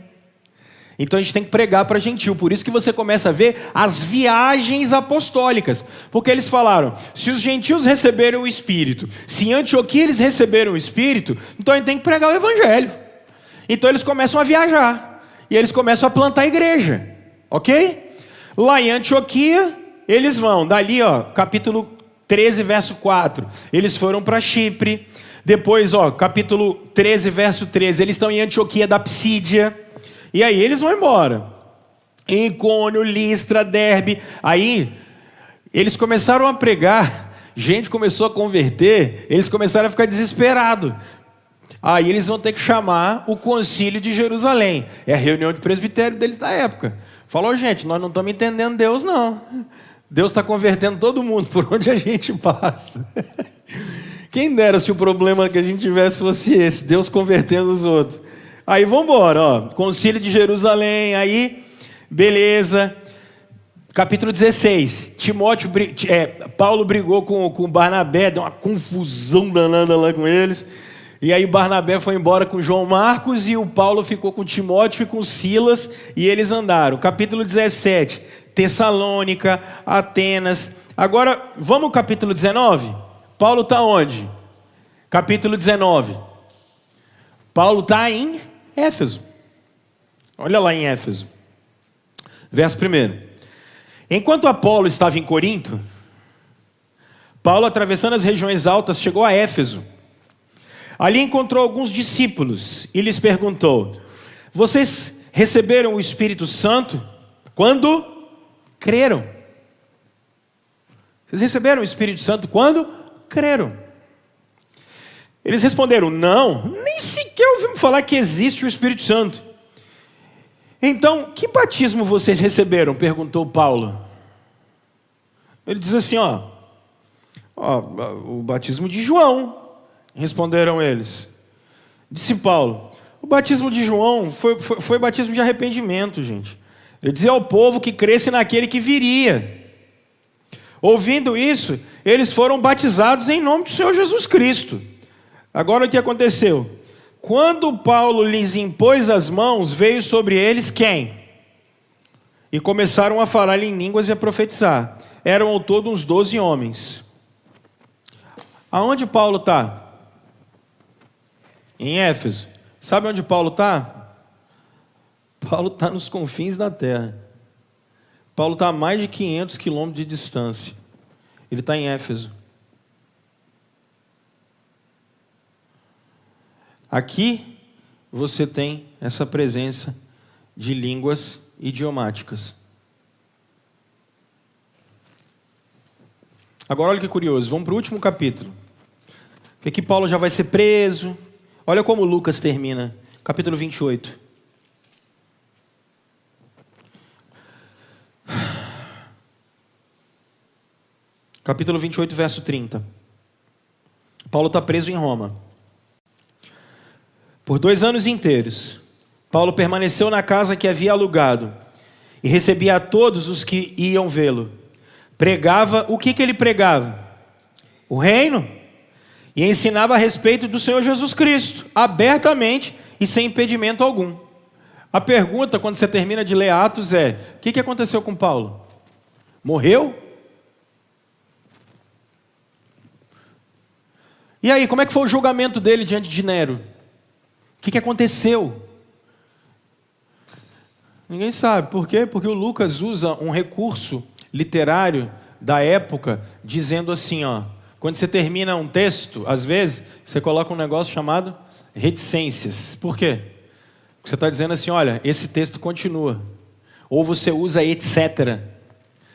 Então a gente tem que pregar para gentil, por isso que você começa a ver as viagens apostólicas, porque eles falaram, se os gentios receberam o Espírito, se em Antioquia eles receberam o Espírito, então a gente tem que pregar o Evangelho. Então eles começam a viajar, e eles começam a plantar a igreja, ok? Lá em Antioquia, eles vão, dali capítulo 13, verso 4, eles foram para Chipre, depois capítulo 13, verso 13, eles estão em Antioquia da Psídia, e aí eles vão embora, em Icônio, Listra, Derbe, aí eles começaram a pregar, gente começou a converter, eles começaram a ficar desesperados, aí eles vão ter que chamar o concílio de Jerusalém, é a reunião de presbitério deles da época, falou, gente, nós não estamos entendendo Deus não, Deus está convertendo todo mundo, por onde a gente passa, quem dera se o problema que a gente tivesse fosse esse, Deus convertendo os outros. Aí vamos embora, concílio de Jerusalém, aí, beleza, capítulo 16, Paulo brigou com Barnabé, deu uma confusão danada lá com eles, e aí Barnabé foi embora com João Marcos, e o Paulo ficou com Timóteo e com Silas, e eles andaram, capítulo 17, Tessalônica, Atenas, agora vamos ao capítulo 19, Paulo está onde? Capítulo 19, Paulo está em Éfeso. Olha lá em Éfeso. Verso 1. Enquanto Apolo estava em Corinto, Paulo, atravessando as regiões altas, chegou a Éfeso. Ali encontrou alguns discípulos e lhes perguntou: vocês receberam o Espírito Santo quando creram? Vocês receberam o Espírito Santo quando creram? Eles responderam, não, nem sequer ouvimos falar que existe o Espírito Santo. Então, que batismo vocês receberam? Perguntou Paulo. Ele diz assim, o batismo de João, responderam eles. Disse Paulo, o batismo de João foi batismo de arrependimento, gente. Ele dizia ao povo que cresce naquele que viria. Ouvindo isso, eles foram batizados em nome do Senhor Jesus Cristo. Agora o que aconteceu? Quando Paulo lhes impôs as mãos, veio sobre eles quem? E começaram a falar em línguas e a profetizar. Eram ao todo uns 12 homens. Aonde Paulo está? Em Éfeso. Sabe onde Paulo está? Paulo está nos confins da terra. Paulo está a mais de 500 quilômetros de distância. Ele está em Éfeso. Aqui você tem essa presença de línguas idiomáticas. Agora olha que curioso, vamos para o último capítulo. Porque aqui Paulo já vai ser preso. Olha como Lucas termina, capítulo 28. Capítulo 28, verso 30. Paulo está preso em Roma. Por 2 anos inteiros, Paulo permaneceu na casa que havia alugado e recebia a todos os que iam vê-lo. Pregava, o que ele pregava? O reino. E ensinava a respeito do Senhor Jesus Cristo, abertamente e sem impedimento algum. A pergunta, quando você termina de ler Atos, é: o que aconteceu com Paulo? Morreu? E aí, como é que foi o julgamento dele diante de Nero? O que aconteceu? Ninguém sabe. Por quê? Porque o Lucas usa um recurso literário da época, dizendo assim, quando você termina um texto, às vezes, você coloca um negócio chamado reticências. Por quê? Porque você está dizendo assim, olha, esse texto continua. Ou você usa etc.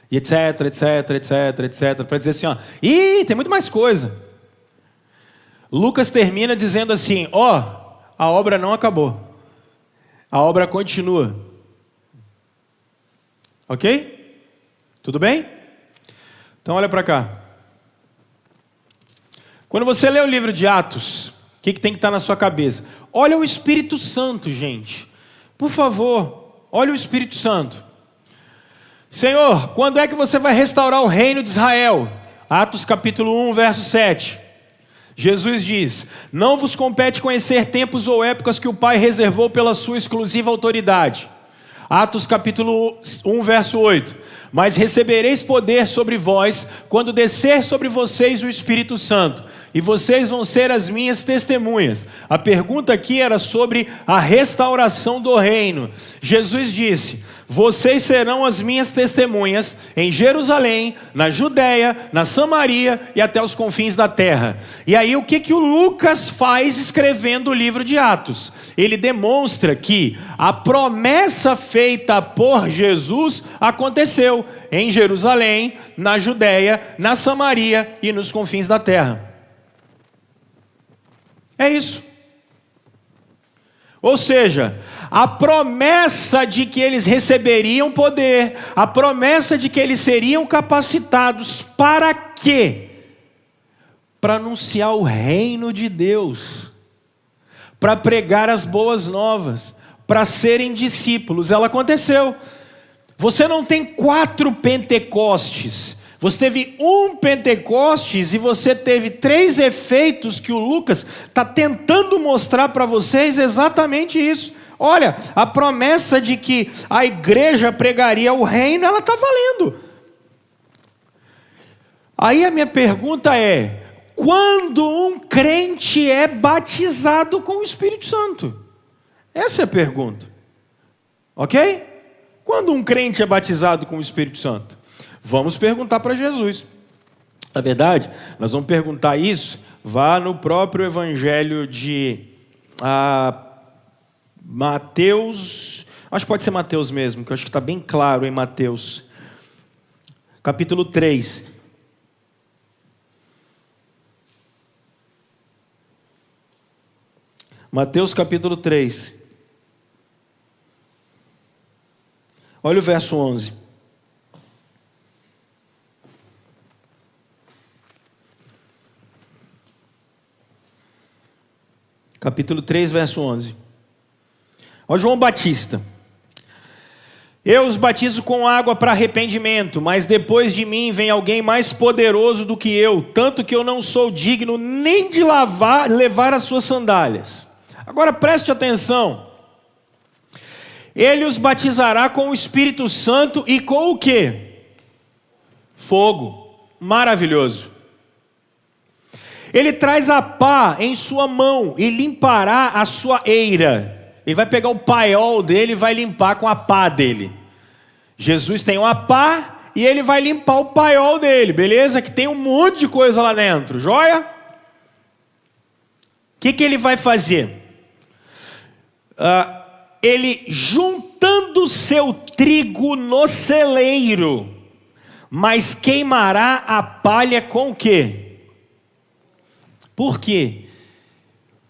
E etc, etc, etc, etc, para dizer assim, tem muito mais coisa. Lucas termina dizendo assim, a obra não acabou. A obra continua. Ok? Tudo bem? Então olha para cá. Quando você lê o livro de Atos, o que tem que estar na sua cabeça? Olha o Espírito Santo, gente. Por favor, Olha o Espírito Santo. Senhor, quando é que você vai restaurar o reino de Israel? Atos capítulo 1, verso 7. Jesus diz: não vos compete conhecer tempos ou épocas que o Pai reservou pela sua exclusiva autoridade. Atos capítulo 1, verso 8. Mas recebereis poder sobre vós, quando descer sobre vocês o Espírito Santo, e vocês vão ser as minhas testemunhas. A pergunta aqui era sobre a restauração do reino. Jesus disse: vocês serão as minhas testemunhas em Jerusalém, na Judéia, na Samaria e até os confins da terra. E aí o que o Lucas faz escrevendo o livro de Atos? Ele demonstra que a promessa feita por Jesus aconteceu em Jerusalém, na Judéia, na Samaria e nos confins da terra. É isso. Ou seja, a promessa de que eles receberiam poder, a promessa de que eles seriam capacitados para quê? Para anunciar o reino de Deus, para pregar as boas novas, para serem discípulos. Ela aconteceu. Você não tem 4 Pentecostes. Você teve um Pentecostes e você teve 3 efeitos que o Lucas está tentando mostrar para vocês exatamente isso. Olha, a promessa de que a igreja pregaria o reino, ela está valendo. Aí a minha pergunta é: quando um crente é batizado com o Espírito Santo? Essa é a pergunta. Ok? Quando um crente é batizado com o Espírito Santo? Vamos perguntar para Jesus. Na verdade, nós vamos perguntar isso, vá no próprio Evangelho de Mateus, acho que pode ser Mateus mesmo, que eu acho que está bem claro em Mateus, capítulo 3. Mateus capítulo 3. Olha o verso 11. Capítulo 3, verso 11. Ó João Batista: eu os batizo com água para arrependimento, mas depois de mim vem alguém mais poderoso do que eu, tanto que eu não sou digno nem de levar as suas sandálias. Agora preste atenção. Ele os batizará com o Espírito Santo e com o quê? Fogo. Maravilhoso. Ele traz a pá em sua mão e limpará a sua eira. Ele vai pegar o paiol dele e vai limpar com a pá dele. Jesus tem uma pá e ele vai limpar o paiol dele, beleza? Que tem um monte de coisa lá dentro, joia? O que ele vai fazer? Ele juntando seu trigo no celeiro, mas queimará a palha com o quê? Por quê?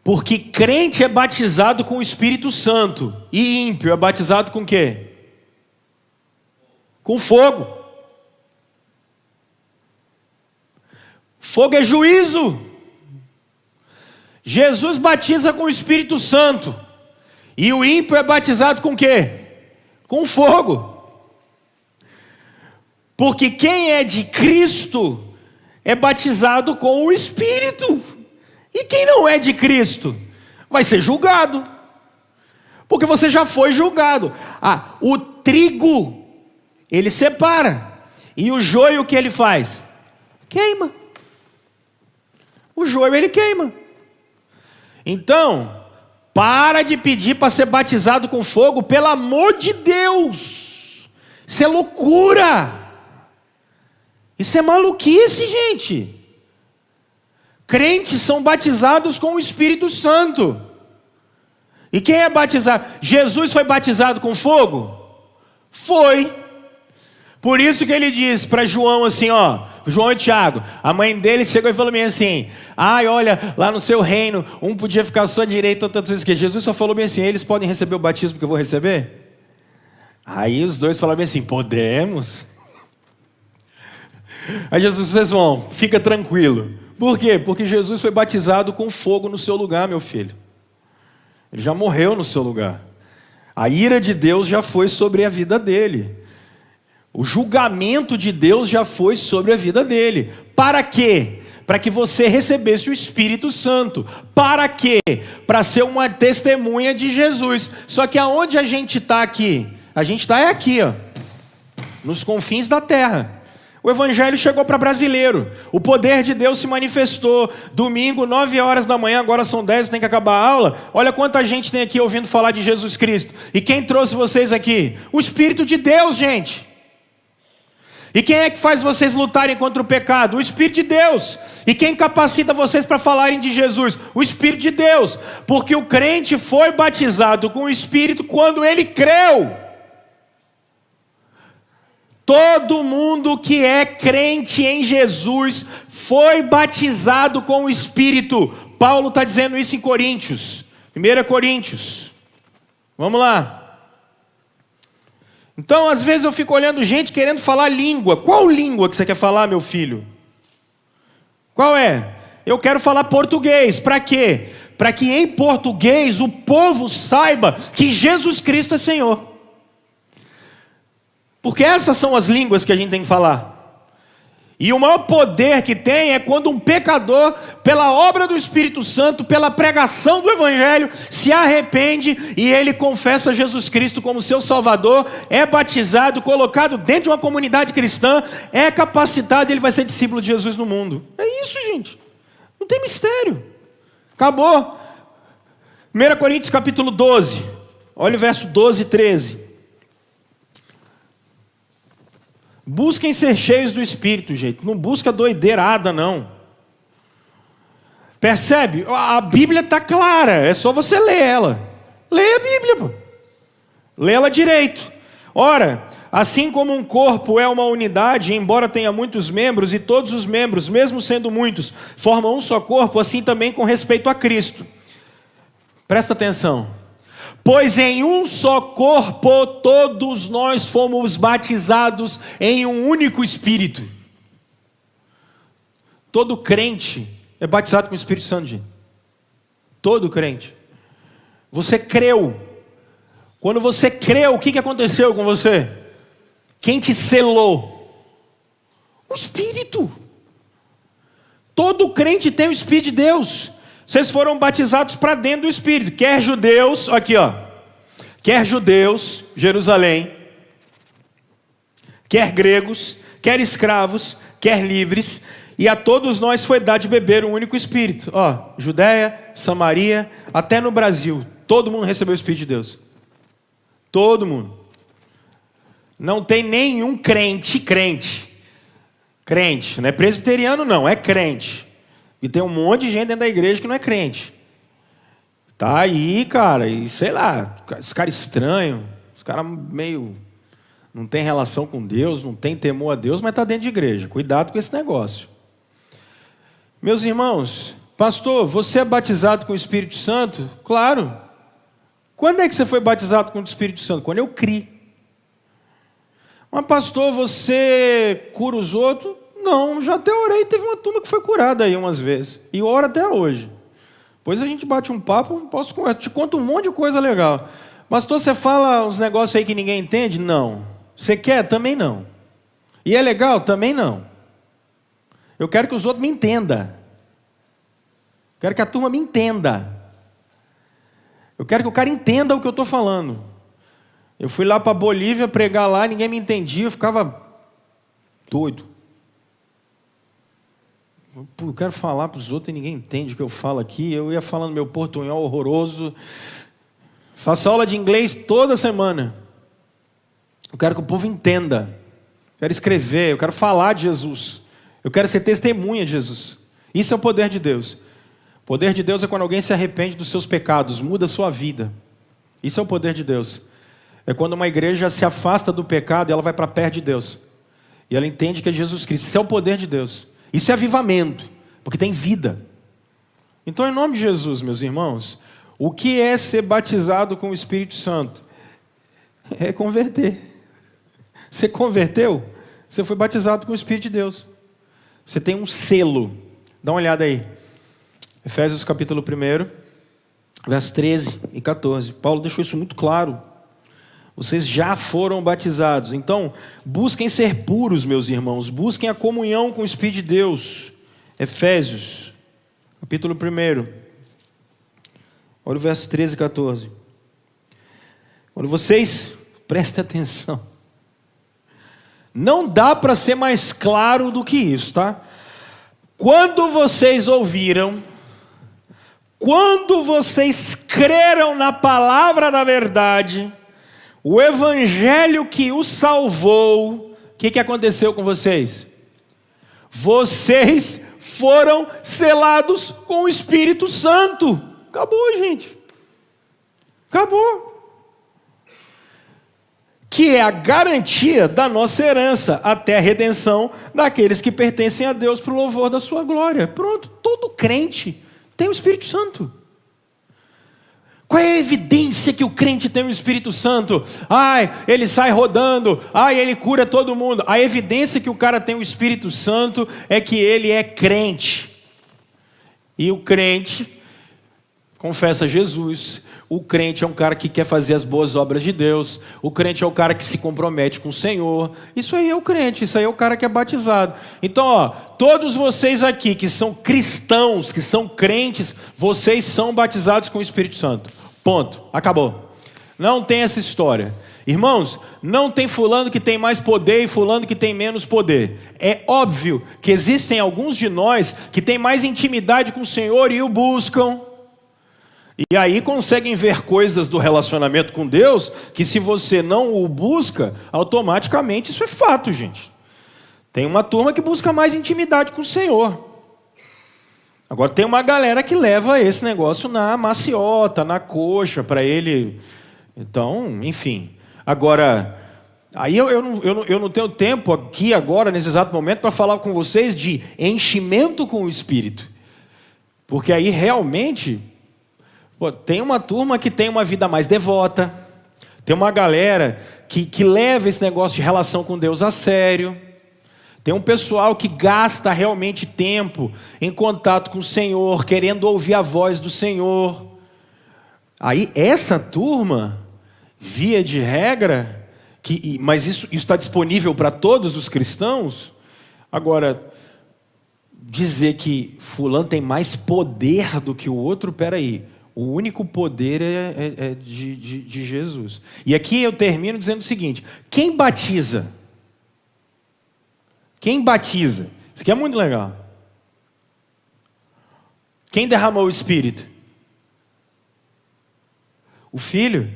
Porque crente é batizado com o Espírito Santo e ímpio é batizado com o quê? Com fogo. Fogo é juízo. Jesus batiza com o Espírito Santo e o ímpio é batizado com o quê? Com fogo. Porque quem é de Cristo é batizado com o Espírito. E quem não é de Cristo vai ser julgado, porque você já foi julgado. O trigo, ele separa, e o joio, o que ele faz? Queima. O joio ele queima. Então, para de pedir para ser batizado com fogo, pelo amor de Deus. Isso é loucura. Isso é maluquice, gente. Crentes são batizados com o Espírito Santo. E quem é batizado? Jesus foi batizado com fogo? Foi. Por isso que ele diz para João assim, João e Tiago, a mãe dele chegou e falou bem assim: olha, lá no seu reino, um podia ficar à sua direita, tanto isso que Jesus só falou bem assim: eles podem receber o batismo que eu vou receber? Aí os dois falaram bem assim: podemos. Aí Jesus, vocês vão, fica tranquilo. Por quê? Porque Jesus foi batizado com fogo no seu lugar, meu filho. Ele já morreu no seu lugar. A ira de Deus já foi sobre a vida dele. O julgamento de Deus já foi sobre a vida dele. Para quê? Para que você recebesse o Espírito Santo. Para quê? Para ser uma testemunha de Jesus. Só que aonde a gente está aqui? A gente está aqui, ó, nos confins da terra. O Evangelho chegou para brasileiro. O poder de Deus se manifestou. Domingo, 9 horas da manhã, agora são 10, tem que acabar a aula. Olha quanta gente tem aqui ouvindo falar de Jesus Cristo. E quem trouxe vocês aqui? O Espírito de Deus, gente. E quem é que faz vocês lutarem contra o pecado? O Espírito de Deus. E quem capacita vocês para falarem de Jesus? O Espírito de Deus. Porque o crente foi batizado com o Espírito quando ele creu. Todo mundo que é crente em Jesus foi batizado com o Espírito. Paulo está dizendo isso em Coríntios. 1 Coríntios. Vamos lá. Então, às vezes eu fico olhando gente querendo falar língua. Qual língua que você quer falar, meu filho? Qual é? Eu quero falar português. Para quê? Para que em português o povo saiba que Jesus Cristo é Senhor. Porque essas são as línguas que a gente tem que falar. E o maior poder que tem é quando um pecador, pela obra do Espírito Santo, pela pregação do Evangelho, se arrepende e ele confessa Jesus Cristo como seu Salvador, é batizado, colocado dentro de uma comunidade cristã, é capacitado e ele vai ser discípulo de Jesus no mundo. É isso, gente. Não tem mistério. Acabou. 1 Coríntios capítulo 12. Olha o verso 12 e 13. Busquem ser cheios do Espírito, gente. Não busca doideirada, não. Percebe? A Bíblia está clara. É só você ler ela. Leia a Bíblia, pô. Lê ela direito. Ora, assim como um corpo é uma unidade, embora tenha muitos membros, e todos os membros, mesmo sendo muitos, formam um só corpo, assim também com respeito a Cristo. Presta atenção. Pois em um só corpo todos nós fomos batizados em um único Espírito. Todo crente é batizado com o Espírito Santo, gente. Todo crente. Você creu. Quando você creu, o que aconteceu com você? Quem te selou? O Espírito. Todo crente tem o Espírito de Deus. Vocês foram batizados para dentro do Espírito. Quer judeus, aqui ó. Quer judeus, Jerusalém. Quer gregos, quer escravos, quer livres. E a todos nós foi dado de beber um único Espírito. Ó, Judeia, Samaria, até no Brasil. Todo mundo recebeu o Espírito de Deus. Todo mundo. Não tem nenhum crente. Crente, não é presbiteriano não, é crente. E tem um monte de gente dentro da igreja que não é crente. Tá aí, cara, e sei lá, esse cara estranho, os caras meio... não tem relação com Deus, não tem temor a Deus, mas está dentro de igreja. Cuidado com esse negócio. Meus irmãos, pastor, você é batizado com o Espírito Santo? Claro. Quando é que você foi batizado com o Espírito Santo? Quando eu criei. Mas pastor, você cura os outros? Não, já até orei, teve uma turma que foi curada aí umas vezes. E ora até hoje. Depois a gente bate um papo, te conto um monte de coisa legal. Pastor, você fala uns negócios aí que ninguém entende? Não. Você quer? Também não. E é legal? Também não. Eu quero que os outros me entendam. Quero que a turma me entenda. Eu quero que o cara entenda o que eu estou falando. Eu fui lá para a Bolívia pregar lá, ninguém me entendia, eu ficava doido. Eu quero falar para os outros e ninguém entende o que eu falo aqui. Eu ia falando meu portunhol horroroso. Faço aula de inglês toda semana. Eu quero que o povo entenda. Eu quero escrever, eu quero falar de Jesus. Eu quero ser testemunha de Jesus. Isso é o poder de Deus. O poder de Deus é quando alguém se arrepende dos seus pecados, muda a sua vida. Isso é o poder de Deus. É quando uma igreja se afasta do pecado e ela vai para perto de Deus. E ela entende que é Jesus Cristo. Isso é o poder de Deus. Isso é avivamento, porque tem vida. Então, em nome de Jesus, meus irmãos, o que é ser batizado com o Espírito Santo? É converter. Você converteu? Você foi batizado com o Espírito de Deus. Você tem um selo. Dá uma olhada aí. Efésios capítulo 1, versos 13 e 14. Paulo deixou isso muito claro. Vocês já foram batizados. Então, busquem ser puros, meus irmãos. Busquem a comunhão com o Espírito de Deus. Efésios, capítulo 1. Olha o verso 13 e 14. Quando vocês, prestem atenção. Não dá para ser mais claro do que isso, tá? Quando vocês ouviram, quando vocês creram na palavra da verdade, o evangelho que os salvou, o que aconteceu com vocês? Vocês foram selados com o Espírito Santo. Acabou, gente. Acabou. Que é a garantia da nossa herança até a redenção daqueles que pertencem a Deus para o louvor da sua glória. Pronto, todo crente tem o Espírito Santo. Qual é a evidência que o crente tem o Espírito Santo? Ai, ele sai rodando, ai, ele cura todo mundo. A evidência que o cara tem o Espírito Santo é que ele é crente. E o crente confessa Jesus. O crente é um cara que quer fazer as boas obras de Deus. O crente é o cara que se compromete com o Senhor. Isso aí é o crente, isso aí é o cara que é batizado. Então, ó, todos vocês aqui que são cristãos, que são crentes, vocês são batizados com o Espírito Santo. Ponto. Acabou. Não tem essa história. Irmãos, não tem fulano que tem mais poder e fulano que tem menos poder. É óbvio que existem alguns de nós que têm mais intimidade com o Senhor e o buscam. E aí conseguem ver coisas do relacionamento com Deus que, se você não o busca, automaticamente isso é fato, gente. Tem uma turma que busca mais intimidade com o Senhor. Agora tem uma galera que leva esse negócio na maciota, na coxa, para ele. Então, enfim. Agora, aí eu não tenho tempo aqui agora, nesse exato momento, para falar com vocês de enchimento com o Espírito. Porque aí realmente... Pô, tem uma turma que tem uma vida mais devota, tem uma galera que leva esse negócio de relação com Deus a sério, tem um pessoal que gasta realmente tempo em contato com o Senhor, querendo ouvir a voz do Senhor. Aí essa turma, via de regra, mas isso está disponível para todos os cristãos. Agora, dizer que fulano tem mais poder do que o outro, peraí. O único poder é de Jesus. E aqui eu termino dizendo o seguinte: quem batiza? Quem batiza? Isso aqui é muito legal. Quem derramou o Espírito? O Filho.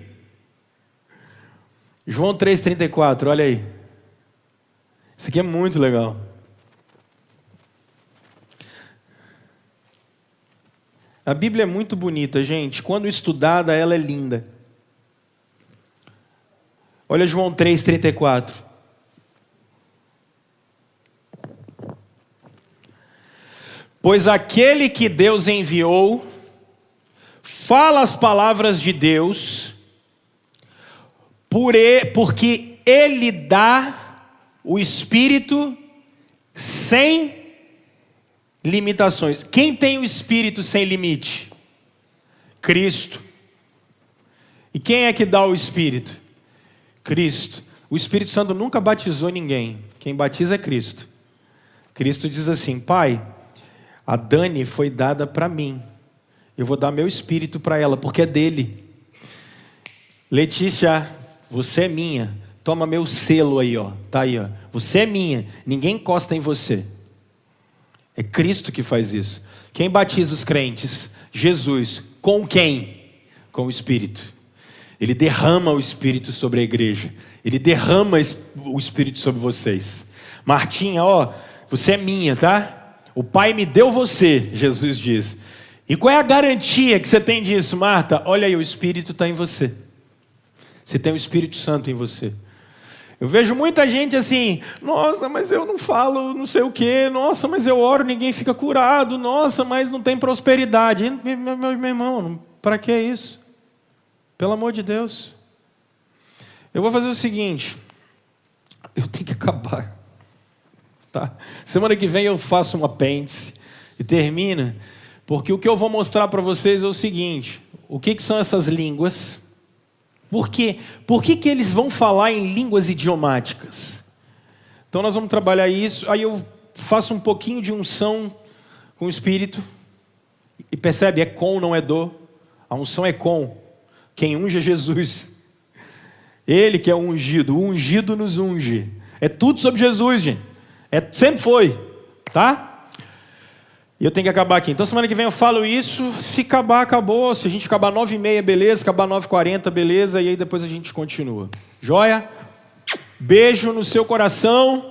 João 3,34, olha aí. Isso aqui é muito legal. A Bíblia é muito bonita, gente. Quando estudada, ela é linda. Olha João 3,34. Pois aquele que Deus enviou fala as palavras de Deus, porque Ele dá o Espírito sem limitações. Quem tem o Espírito sem limite? Cristo. E quem é que dá o Espírito? Cristo. O Espírito Santo nunca batizou ninguém. Quem batiza é Cristo. Cristo diz assim: Pai, a Dani foi dada para mim. Eu vou dar meu Espírito para ela, porque é dele. Letícia, você é minha. Toma meu selo aí, ó. Tá aí, ó. Você é minha. Ninguém encosta em você. É Cristo que faz isso. Quem batiza os crentes? Jesus. Com quem? Com o Espírito. Ele derrama o Espírito sobre a igreja. Ele derrama o Espírito sobre vocês. Martinha, ó, você é minha, tá? O Pai me deu você, Jesus diz. E qual é a garantia que você tem disso, Marta? Olha aí, o Espírito está em você. Você tem o Espírito Santo em você. Eu vejo muita gente assim: nossa, mas eu não falo não sei o quê, nossa, mas eu oro, ninguém fica curado, nossa, mas não tem prosperidade. Meu irmão, para que isso? Pelo amor de Deus. Eu vou fazer o seguinte, eu tenho que acabar. Tá? Semana que vem eu faço um apêndice e termina, porque o que eu vou mostrar para vocês é o seguinte: o que são essas línguas? Por quê? Por que eles vão falar em línguas idiomáticas? Então nós vamos trabalhar isso. Aí eu faço um pouquinho de unção com o Espírito. E percebe? É com, não é do. A unção é com. Quem unge é Jesus. Ele que é o ungido nos unge. É tudo sobre Jesus, gente. Sempre foi, tá? E eu tenho que acabar aqui. Então semana que vem eu falo isso. Se acabar, acabou. Se a gente acabar 9h30, beleza. Acabar 9h40, beleza. E aí depois a gente continua. Joia? Beijo no seu coração.